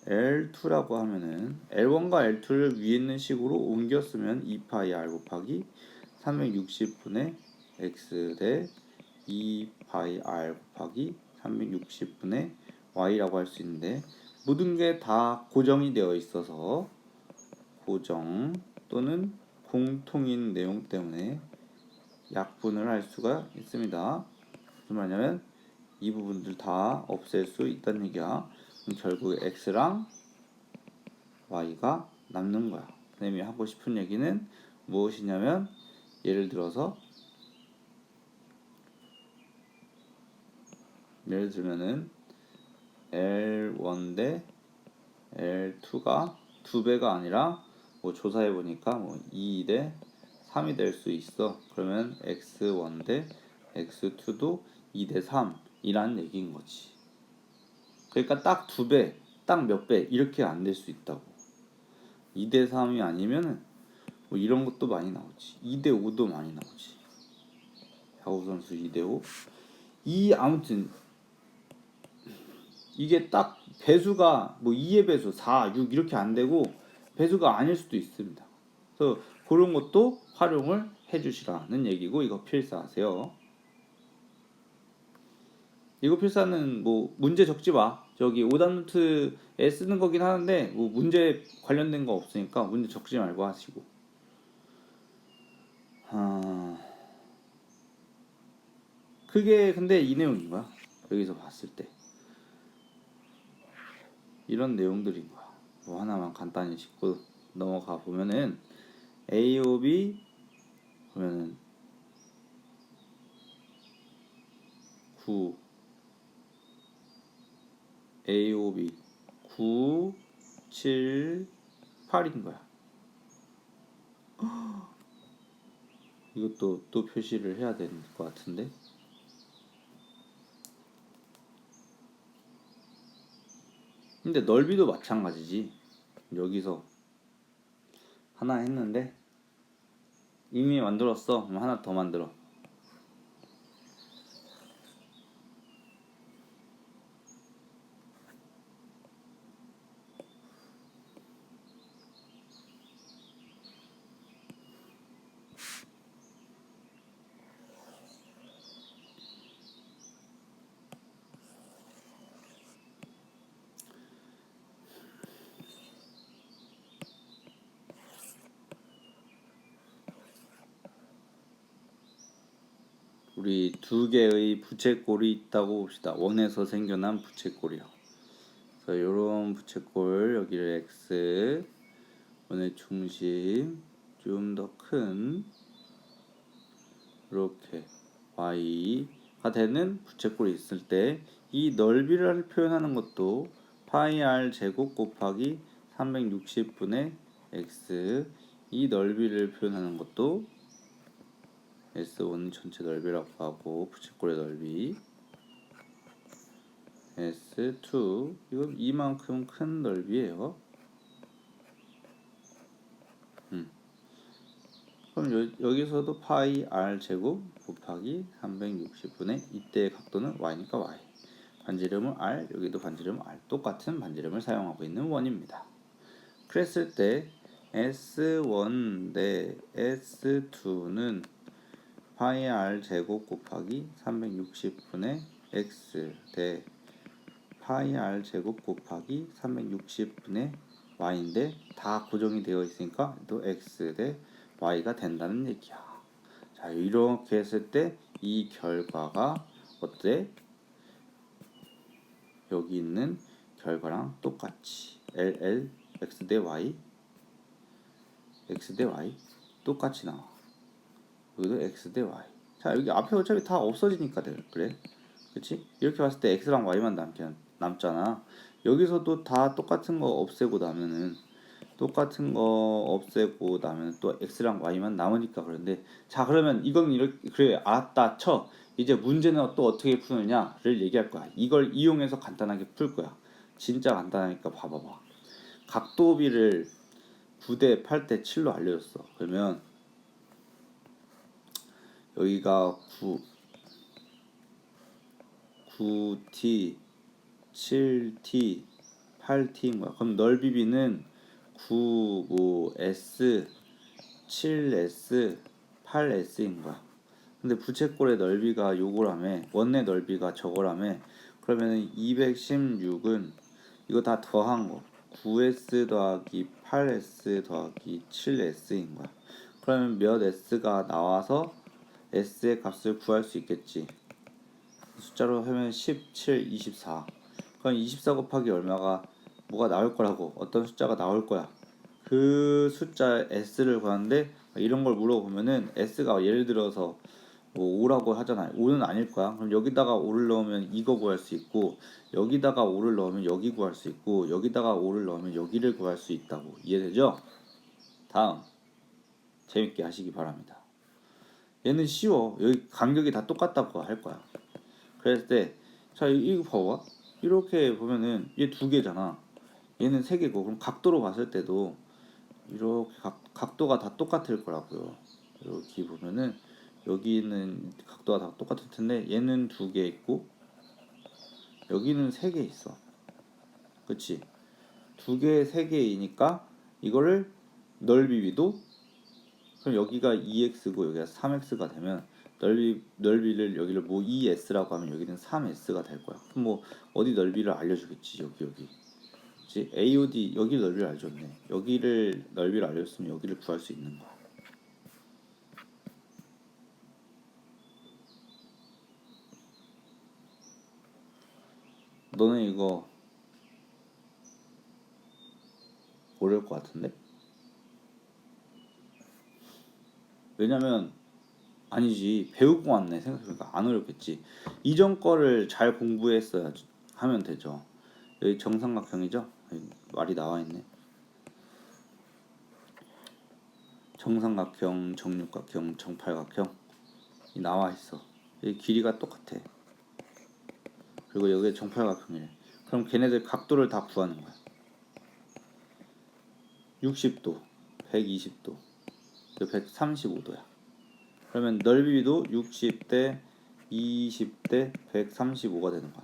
L2라고 하면은 L1과 L2를 위에 있는 식으로 옮겨 쓰면 2파이 r 곱하기 360분의 x 대 2파이 r 곱하기 360분의 y라고 할 수 있는데 모든 게 다 고정이 되어 있어서 고정 또는 공통인 내용 때문에 약분을 할 수가 있습니다. 무슨 말이냐면 이 부분들 다 없앨 수 있다는 얘기야. 그럼 결국 x랑 y가 남는 거야. 선생님이 하고 싶은 얘기는 무엇이냐면 예를 들어서 예를 들면은 L1 대 L2가 2배가 아니라 뭐 조사해 보니까 뭐 2 대 3이 될 수 있어. 그러면 X1 대 X2도 2 대 3이라는 얘기인 거지. 그러니까 딱 2배, 딱 몇 배 이렇게 안 될 수 있다고. 2 대 3이 아니면은 뭐 이런 것도 많이 나오지. 2 대 5도 많이 나오지. 야구 선수 2 대 5. 아무튼 이게 딱 배수가 뭐 2의 배수 4, 6 이렇게 안 되고 배수가 아닐 수도 있습니다. 그래서 그런 것도 활용을 해주시라는 얘기고 이거 필사하세요. 이거 필사는 뭐 문제 적지 마. 저기 오답노트에 쓰는 거긴 하는데 뭐 문제 관련된 거 없으니까 문제 적지 말고 하시고. 그게 근데 이 내용인 거야. 여기서 봤을 때. 이런 내용들인 거야. 뭐 하나만 간단히 짚고 넘어가 보면은 AOB 보면은 9 AOB 9, 7, 8인 거야. 이것도 또 표시를 해야 될 것 같은데. 근데 넓이도 마찬가지지. 여기서 하나 했는데 이미 만들었어. 그럼 하나 더 만들어. 우리 두 개의 부채꼴이 있다고 봅시다. 원에서 생겨난 부채꼴이요. 그래서 이런 부채꼴 여기를 x, 원의 중심 좀 더 큰 이렇게 y가 되는 부채꼴이 있을 때 이 넓이를 표현하는 것도 파이 r 제곱 곱하기 360분의 x, 이 넓이를 표현하는 것도 S1 전체 넓이라고 하고 부채꼴의 넓이 S2 이건 이만큼 큰 넓이에요. 그럼 여기서도 파이 r 제곱 곱하기 360분의 이때의 각도는 y니까 y, 반지름은 r, 여기도 반지름 r, 똑같은 반지름을 사용하고 있는 원입니다. 그랬을 때 S1 대 S2는 파이 r 제곱 곱하기 360분의 x 대 파이 r 제곱 곱하기 360분의 y인데 다 고정이 되어 있으니까 또 x 대 y가 된다는 얘기야. 자, 이렇게 했을 때 이 결과가 어때? 여기 있는 결과랑 똑같이 LL x 대 y x 대 y 똑같이 나와. 여기도 x 대 y. 자, 여기 앞에 어차피 다 없어지니까 그래. 그치? 이렇게 봤을 때 x랑 y만 남잖아. 여기서도 다 똑같은 거 없애고 나면은 또 x랑 y만 남으니까. 그런데 자, 그러면 이건 이렇게 그래 알았다 쳐. 이제 문제는 또 어떻게 푸느냐를 얘기할 거야. 이걸 이용해서 간단하게 풀 거야. 진짜 간단하니까 봐봐봐. 각도비를 9대 8대 7로 알려줬어. 그러면 여기가 9t 7t 8t인 거야. 그럼 넓이비는 9s 7s 8s인 거야. 근데 부채꼴의 넓이가 요거라며, 원의 넓이가 저거라며. 그러면은 216은 이거 다 더한 거 9s 더하기 8s 더하기 7s인 거야. 그러면 몇 s가 나와서 s의 값을 구할 수 있겠지. 숫자로 하면 17, 24. 그럼 24 곱하기 얼마가 뭐가 나올 거라고, 어떤 숫자가 나올 거야. 그 숫자 s를 구하는데 이런 걸 물어보면은 s가 예를 들어서 뭐 5라고 하잖아요. 5는 아닐 거야. 그럼 여기다가 5를 넣으면 이거 구할 수 있고, 여기다가 5를 넣으면 여기 구할 수 있고, 여기다가 5를 넣으면 여기를 구할 수 있다고. 이해되죠? 다음 재밌게 하시기 바랍니다. 얘는 쉬워. 여기 간격이 다 똑같다고 할 거야. 그랬을 때, 자, 이거 봐봐. 이렇게 보면은 얘 두 개잖아. 얘는 세 개고, 그럼 각도로 봤을 때도 이렇게 각도가 다 똑같을 거라고요. 이렇게 보면은 여기는 각도가 다 똑같을 텐데 얘는 두 개 있고 여기는 세 개 있어. 그치? 두 개, 세 개이니까 이거를 넓이비도, 그럼 여기가 2x고 여기가 3x가 되면 넓이를 여기를 뭐 2s라고 하면 여기는 3s가 될 거야. 그럼 뭐 어디 넓이를 알려주겠지. 여기. 그치? AOD 여기 넓이를 알려줬네. 여기를 넓이를 알려줬으면 여기를 구할 수 있는 거야. 너는 이거 어려울 것 같은데? 왜냐면 아니지, 배우고 왔네. 생각해보니까 안 어렵겠지. 이전 거를 잘 공부했어야 하면 되죠. 여기 정삼각형이죠? 여기 말이 나와 있네. 정삼각형, 정육각형, 정팔각형이 나와 있어. 이 길이가 똑같아. 그리고 여기에 정팔각형이래. 그럼 걔네들 각도를 다 구하는 거야. 60도, 120도, 135도야. 그러면 넓이도 60대 20대 135가 되는 거야.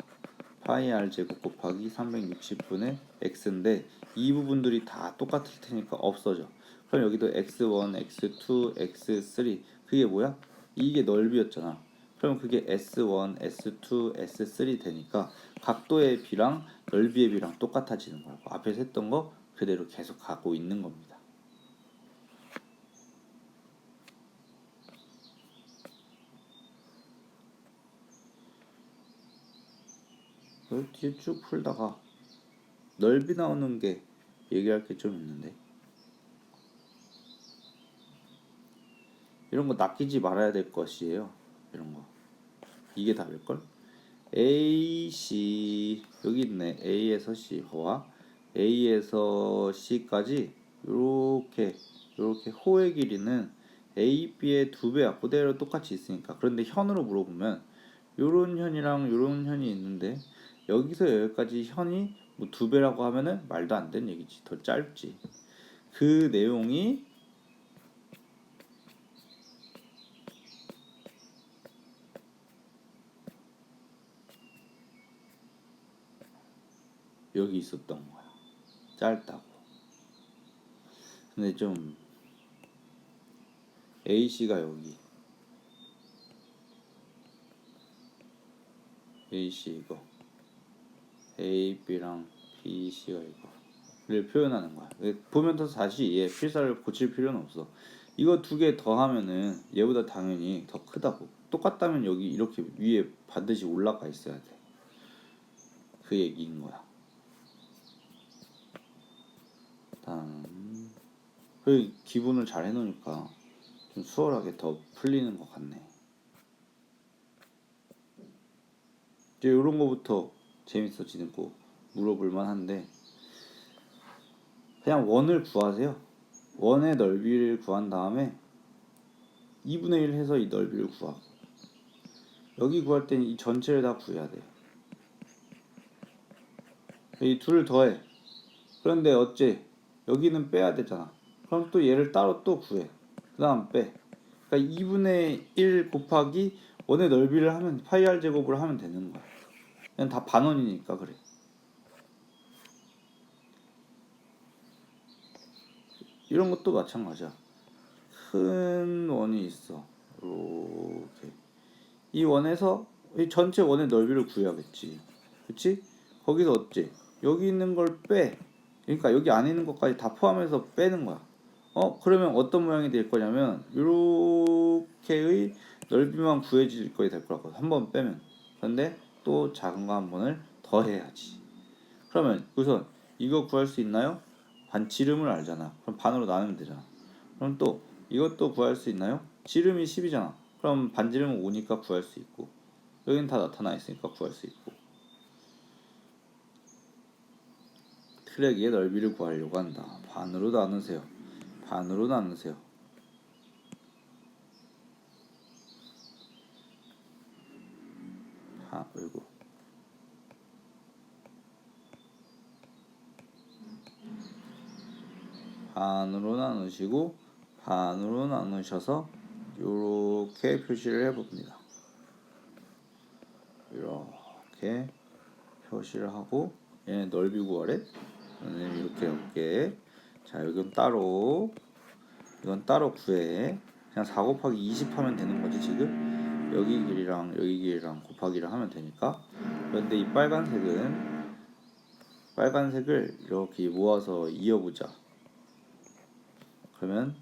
파이 r 제곱 곱하기 360분의 x인데 이 부분들이 다 똑같을 테니까 없어져. 그럼 여기도 x1, x2, x3 그게 뭐야? 이게 넓이였잖아. 그럼 그게 s1, s2, s3 되니까 각도의 비랑 넓이의 비랑 똑같아지는 거라고. 앞에서 했던 거 그대로 계속 가고 있는 겁니다. 뒤에 쭉 풀다가 넓이 나오는 게 얘기할 게 좀 있는데 이런 거 낚이지 말아야 될 것이에요. 이런 거 이게 답일걸? A, C 여기 있네. A에서 C와 A에서 C까지 요렇게 호의 길이는 A, B의 2배야. 그대로 똑같이 있으니까. 그런데 현으로 물어보면 요런 현이랑 요런 현이 있는데 여기서 여기까지 현이 뭐 2배라고 하면은 말도 안 되는 얘기지. 더 짧지. 그 내용이 여기 있었던 거야. 짧다고. 근데 좀 AC가 여기 AC 이거 A, B랑 B, C가 이거를 표현하는 거야. 보면서 다시 얘 필사를 고칠 필요는 없어. 이거 두 개 더하면은 얘보다 당연히 더 크다고. 똑같다면 여기 이렇게 위에 반드시 올라가 있어야 돼. 그 얘기인 거야. 다음 그 기본을 잘 해놓으니까 좀 수월하게 더 풀리는 것 같네. 이제 이런 거부터 재밌어지는 거 물어볼 만한데 그냥 원을 구하세요. 원의 넓이를 구한 다음에 2분의 1 해서 이 넓이를 구하고 여기 구할 때는 이 전체를 다 구해야 돼. 이 둘을 더해. 그런데 어째 여기는 빼야 되잖아. 그럼 또 얘를 따로 또 구해. 그 다음 빼. 그러니까 2분의 1 곱하기 원의 넓이를 하면 파이 r 제곱을 하면 되는 거야. 그냥 다 반원이니까 그래. 이런 것도 마찬가지야. 큰 원이 있어. 이렇게 이 원에서 이 전체 원의 넓이를 구해야겠지. 그치? 거기서 어째 여기 있는 걸 빼. 그러니까 여기 안에 있는 것까지 다 포함해서 빼는 거야. 그러면 어떤 모양이 될 거냐면 이렇게의 넓이만 구해질 거에 될 거라고. 한 번 빼면. 그런데 또 작은 거 한 번을 더 해야지. 그러면 우선 이거 구할 수 있나요? 반지름을 알잖아. 그럼 반으로 나누면 되잖아. 그럼 또 이것도 구할 수 있나요? 지름이 10이잖아. 그럼 반지름은 5니까 구할 수 있고 여기는 다 나타나 있으니까 구할 수 있고 트랙의 넓이를 구하려고 한다. 반으로 나누세요. 반으로 나누세요. 그리고 반으로 나누시고 반으로 나누셔서 이렇게 표시를 해봅니다. 이렇게 표시를 하고 얘네 넓이 구하래. 이렇게 자 이건 따로 구해. 그냥 4 곱하기 20 하면 되는 거지 지금. 여기 길이랑 여기 길이랑 곱하기를 하면 되니까. 그런데 이 빨간색을 이렇게 모아서 이어보자. 그러면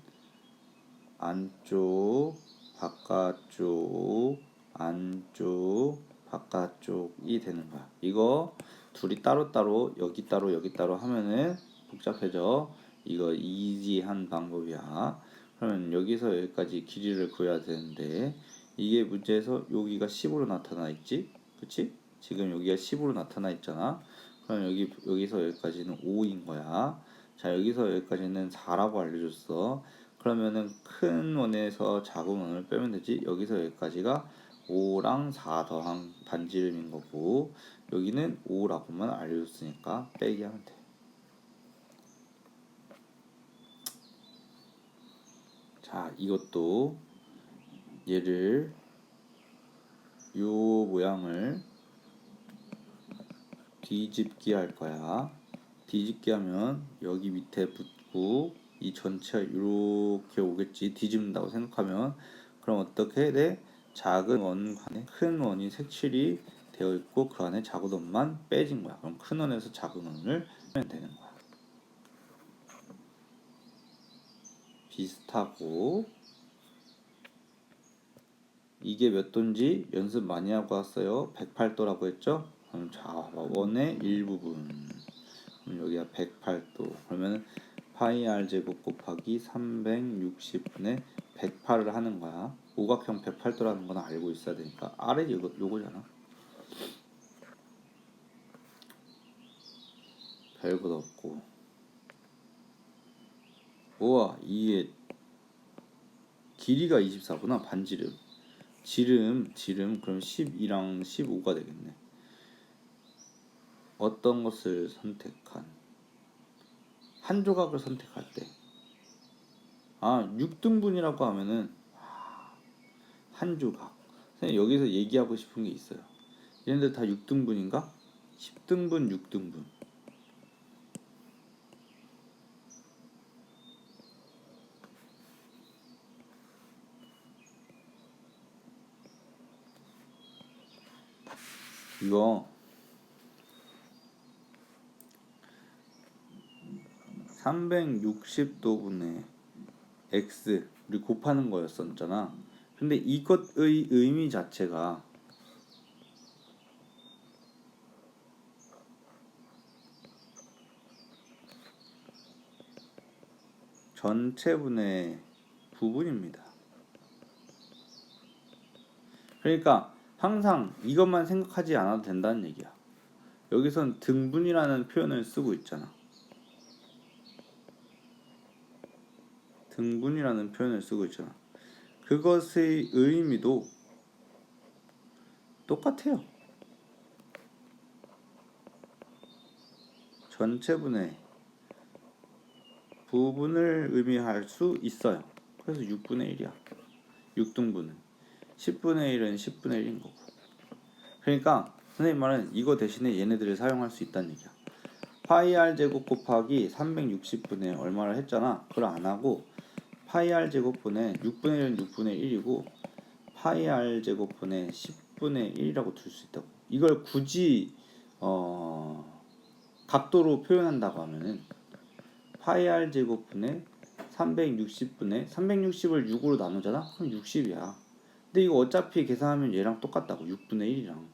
안쪽, 바깥쪽, 안쪽, 바깥쪽이 되는 거야. 이거 둘이 따로따로 여기 따로 하면은 복잡해져. 이거 이지한 방법이야. 그러면 여기서 여기까지 길이를 구해야 되는데 이게 문제에서 여기가 10으로 나타나 있지? 그치? 지금 여기가 10으로 나타나 있잖아. 그럼 여기서 여기까지는 5인 거야. 자 여기서 여기까지는 4라고 알려줬어. 그러면은 큰 원에서 작은 원을 빼면 되지. 여기서 여기까지가 5랑 4 더한 반지름인 거고, 여기는 5라고만 알려줬으니까 빼기 하면 돼. 자, 이것도 얘를 요 모양을 뒤집기 할 거야. 뒤집기 하면 여기 밑에 붙고 이 전체가 이렇게 오겠지. 뒤집는다고 생각하면. 그럼 어떻게 해야 돼? 작은 원간에 큰 원이 색칠이 되어 있고 그 안에 작은 원만 빼진 거야. 그럼 큰 원에서 작은 원을 빼면 되는 거야. 비슷하고, 이게 몇 도인지 연습 많이 하고 왔어요. 108도라고 했죠? 그럼 자, 원의 일부분. 그럼 여기가 108도. 그러면 파이 r 제곱 곱하기 360분의 108을 하는 거야. 오각형 108도라는 건 알고 있어야 되니까. R이 요거잖아. 별것 없고. 우와, 이게 길이가 24구나. 반지름. 지름 그럼 12랑 15가 되겠네. 어떤 것을 선택한? 한 조각을 선택할 때. 6등분이라고 하면은 한 조각. 선생님 여기서 얘기하고 싶은 게 있어요. 얘네들 다 6등분인가? 10등분, 6등분. 이거 360도분의 x 우리 곱하는 거였었잖아. 근데 이것의 의미 자체가 전체분의 부분입니다. 그러니까 항상 이것만 생각하지 않아도 된다는 얘기야. 여기선 등분이라는 표현을 쓰고 있잖아. 등분이라는 표현을 쓰고 있잖아. 그것의 의미도 똑같아요. 전체분의 부분을 의미할 수 있어요. 그래서 6분의 1이야. 6등분은 10분의 1은 10분의 1인 거고. 그러니까 선생님 말은 이거 대신에 얘네들을 사용할 수 있다는 얘기야. 파이 r 제곱 곱하기 360분의 얼마를 했잖아. 그걸 안 하고 파이 r 제곱분의 6분의 1은 6분의 1이고 파이 r 제곱분의 10분의 1이라고 둘 수 있다고. 이걸 굳이 각도로 표현한다고 하면은 파이 r 제곱분의 360분의 360을 6으로 나누잖아. 그럼 60이야. 근데 이거 어차피 계산하면 얘랑 똑같다고. 6분의 1이랑.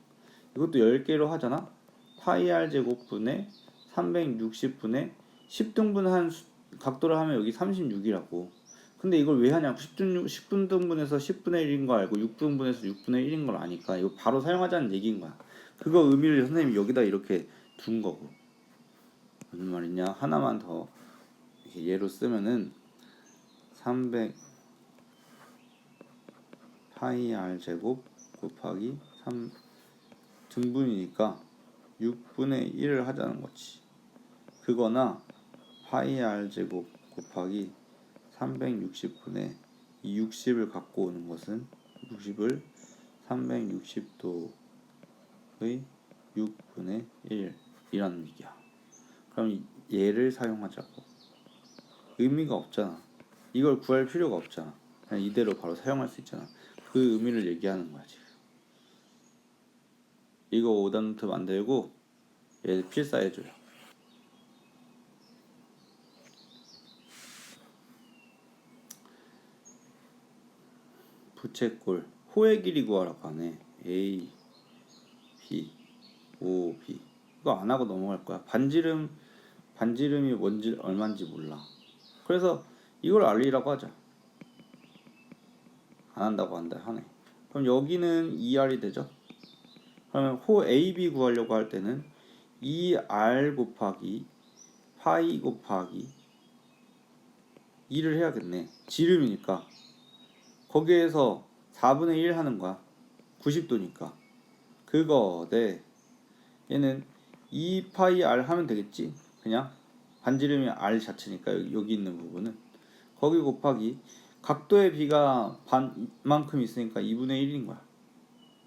이것도 10개로 하잖아. 파이 r 제곱분의 360분의 10등분한 각도를 하면 여기 36이라고. 근데 이걸 왜 하냐고. 10등분해서 10분의 1인 거 알고 6등분해서 6분의 1인 걸 아니까 이거 바로 사용하자는 얘기인 거야. 그거 의미를 선생님이 여기다 이렇게 둔 거고. 무슨 말이냐. 하나만 더 예로 쓰면은 300 파이 r 제곱 곱하기 3 등분이니까 6분의 1을 하자는 거지. 그거나 파이 r 제곱 곱하기 360분의 이 60을 갖고 오는 것은 60을 360도의 6분의 1이라는 얘기야. 그럼 얘를 사용하자고. 의미가 없잖아. 이걸 구할 필요가 없잖아. 그냥 이대로 바로 사용할 수 있잖아. 그 의미를 얘기하는 거야 지금. 이거 오답노트 만들고 얘 필사해줘요. 부채꼴 호의 길이 구하라고 하네. A, B, O, B. 이거 안 하고 넘어갈 거야. 반지름이 뭔지 얼마인지 몰라. 그래서 이걸 알리라고 하자. 안 한다고 한다 하네. 그럼 여기는 2R이 되죠. 그러면 호 AB 구하려고 할 때는 2R 곱하기 파이 곱하기 2를 해야겠네. 지름이니까 거기에서 4분의 1 하는 거야. 90도니까 그거 대 얘는 2파이 r 하면 되겠지. 그냥 반지름이 r 자체니까 여기 있는 부분은 거기 곱하기 각도의 비가 반만큼 있으니까 2분의 1인 거야.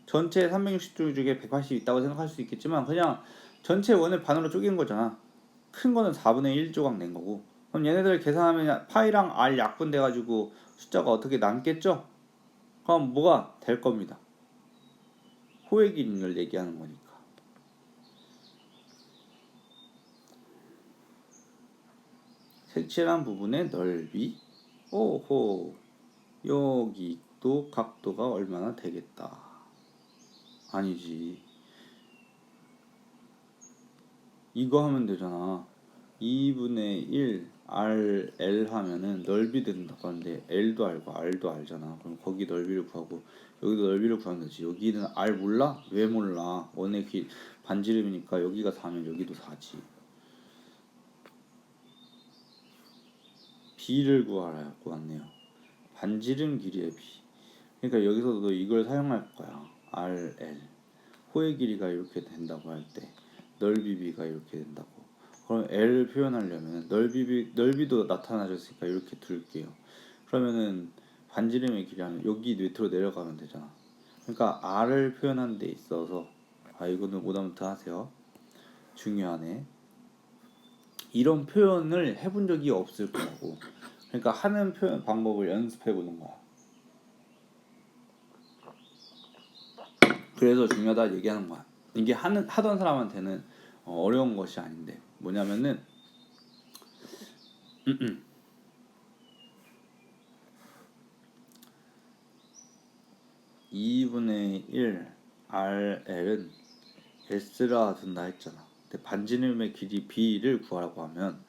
전체 360도 중에 180 있다고 생각할 수 있겠지만 그냥 전체 원을 반으로 쪼갠 거잖아. 큰 거는 4분의 1 조각 낸 거고. 그럼 얘네들 계산하면 파이랑 r 약분돼 가지고 숫자가 어떻게 남겠죠? 그럼 뭐가 될 겁니다. 호의 길이를 얘기하는 거니까. 색칠한 부분의 넓이. 오호. 여기도 각도가 얼마나 되겠다. 아니지. 이거 하면 되잖아. 2분의 1 RL 하면은 넓이 된다고 하는데 L도 알고 R도 알잖아. 그럼 거기 넓이를 구하고 여기도 넓이를 구하면 되지. 여기는 R 몰라? 왜 몰라? 원의 반지름이니까 여기가 4면 여기도 4지. B를 구하라고 왔네요. 반지름 길이의 B. 그러니까 여기서도 이걸 사용할 거야. RL. 호의 길이가 이렇게 된다고 할 때 넓이 B가 이렇게 된다고. 그럼 L을 표현하려면 넓이도 나타나졌으니까 이렇게 둘게요. 그러면은 반지름의 길이 하면 여기 밑으로 내려가면 되잖아. 그러니까 R을 표현하는 데 있어서 이거는 오답부터 하세요. 중요하네. 이런 표현을 해본 적이 없을 거고. 그러니까 하는 표현 방법을 연습해 보는 거야. 그래서 중요하다 얘기하는 거야. 이게 하던 사람한테는 어려운 것이 아닌데 뭐냐면은 2분의 1 RL은 S라 둔다 했잖아. 근데 반지름의 길이 B를 구하라고 하면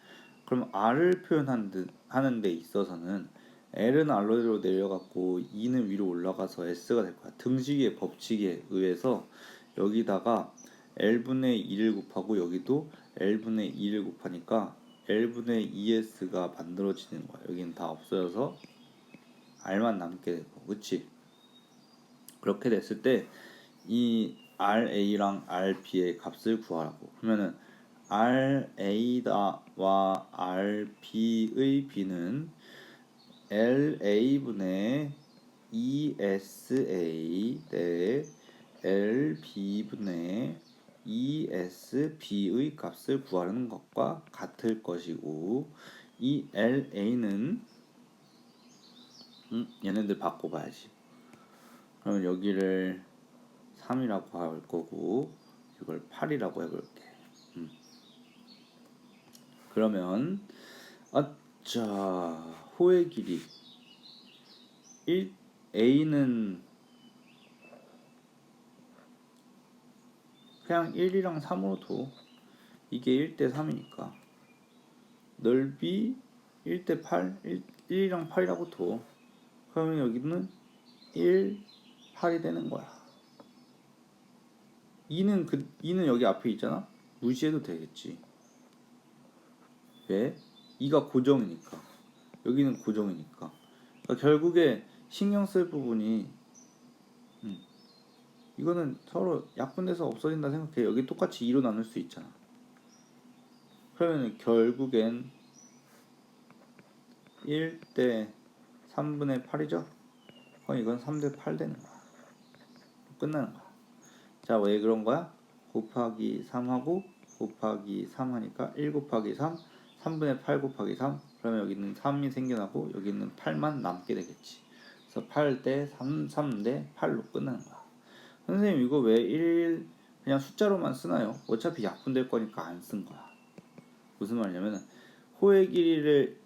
그럼 R을 표현하는 데 있어서는 L은 R로 내려갔고 2는 위로 올라가서 S가 될 거야. 등식의 법칙에 의해서 여기다가 L분의 2를 곱하고 여기도 L분의 2를 곱하니까 L분의 2S가 만들어지는 거야. 여기는 다 없어져서 R만 남게 되고, 그치? 그렇게 됐을 때 이 RA랑 RB의 값을 구하라고. 그러면은 RA와 RB의 B는 LA분의 ESA 대 LB분의 ESB의 값을 구하는 것과 같을 것이고, 이 LA는 얘네들 바꿔봐야지. 그러면 여기를 3이라고 할 거고 이걸 8이라고 해볼게. 그러면 자, 호의 길이 1A는 그냥 1이랑 3으로 둬. 이게 1대 3이니까 넓이 1대 8, 1이랑 8이라고 둬. 그러면 여기는 1, 8이 되는 거야. 2는 여기 앞에 있잖아. 무시해도 되겠지. 왜? 2가 고정이니까. 여기는 고정이니까. 그러니까 결국에 신경 쓸 부분이 이거는 서로 약분돼서 없어진다 생각해. 여기 똑같이 2로 나눌 수 있잖아. 그러면 결국엔 1대 3분의 8이죠? 그럼 이건 3대 8 되는 거야. 끝나는 거야. 자, 왜 그런 거야? 곱하기 3하고 곱하기 3 하니까 1 곱하기 3, 3분의 8 곱하기 3. 그러면 여기는 3이 생겨나고 여기는 8만 남게 되겠지. 그래서 8대 3, 3대 8로 끝나는 거야. 선생님 이거 왜 1 그냥 숫자로만 쓰나요? 어차피 약분될 거니까 안 쓴 거야. 무슨 말이냐면 호의 길이를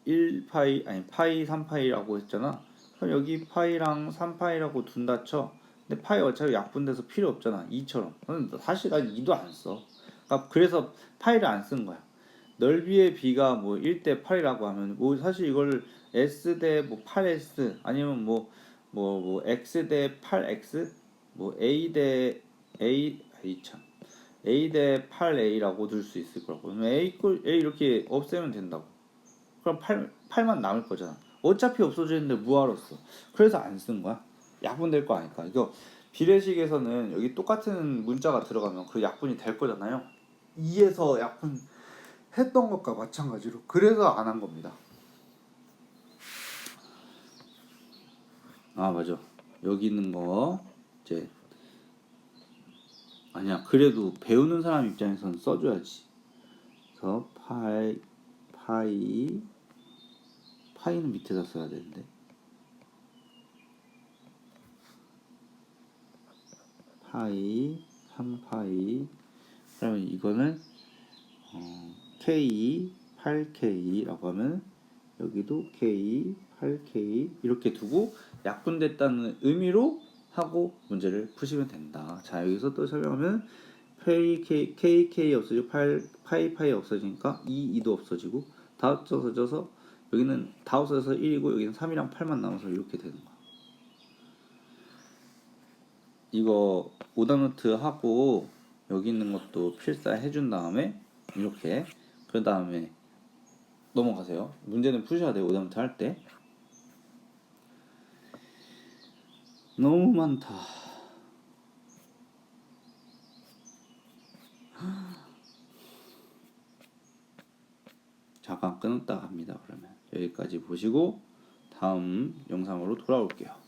1파이 아니 파이 3파이라고 했잖아. 그럼 여기 파이랑 3파이라고 둔다 쳐. 근데 파이 어차피 약분돼서 필요 없잖아. 2처럼. 사실 난 2도 안 써. 그러니까 그래서 파이를 안 쓴 거야. 넓이의 B가 뭐 1대 8이라고 하면 뭐 사실 이걸 S 대 뭐 8S 아니면 뭐 X 대 8X 뭐 A 대 A 대 8A라고 둘 수 있을 거라고. 그러면 A 이렇게 없애면 된다고. 그럼 8만 남을 거잖아. 어차피 없어지는데 뭐하러 써? 그래서 안 쓴 거야. 약분될 거 아니까. 이거 비례식에서는 여기 똑같은 문자가 들어가면 그 약분이 될 거잖아요. 2에서 약분 했던 것과 마찬가지로. 그래서 안 한 겁니다. 아 맞아. 여기 있는 거 이제 아니야. 그래도 배우는 사람 입장에서는 써줘야지. 그래서 파이는 밑에다 써야 되는데. 파이 3파이 그러면 이거는 K 8K라고 하면 여기도 K 8K 이렇게 두고 약분됐다는 의미로 하고 문제를 푸시면 된다. 자 여기서 또 설명하면 KK 없어지고 파이 없어지니까 2도 없어지고 다 없어져서 여기는 다 없어져서 1이고 여기는 3이랑 8만 남아서 이렇게 되는 거야. 이거 오답노트 하고 여기 있는 것도 필사해 준 다음에 이렇게 그 다음에 넘어가세요. 문제는 푸셔야 돼요. 오답노트 할 때. 너무 많다. 잠깐 끊었다 갑니다. 그러면 여기까지 보시고 다음 영상으로 돌아올게요.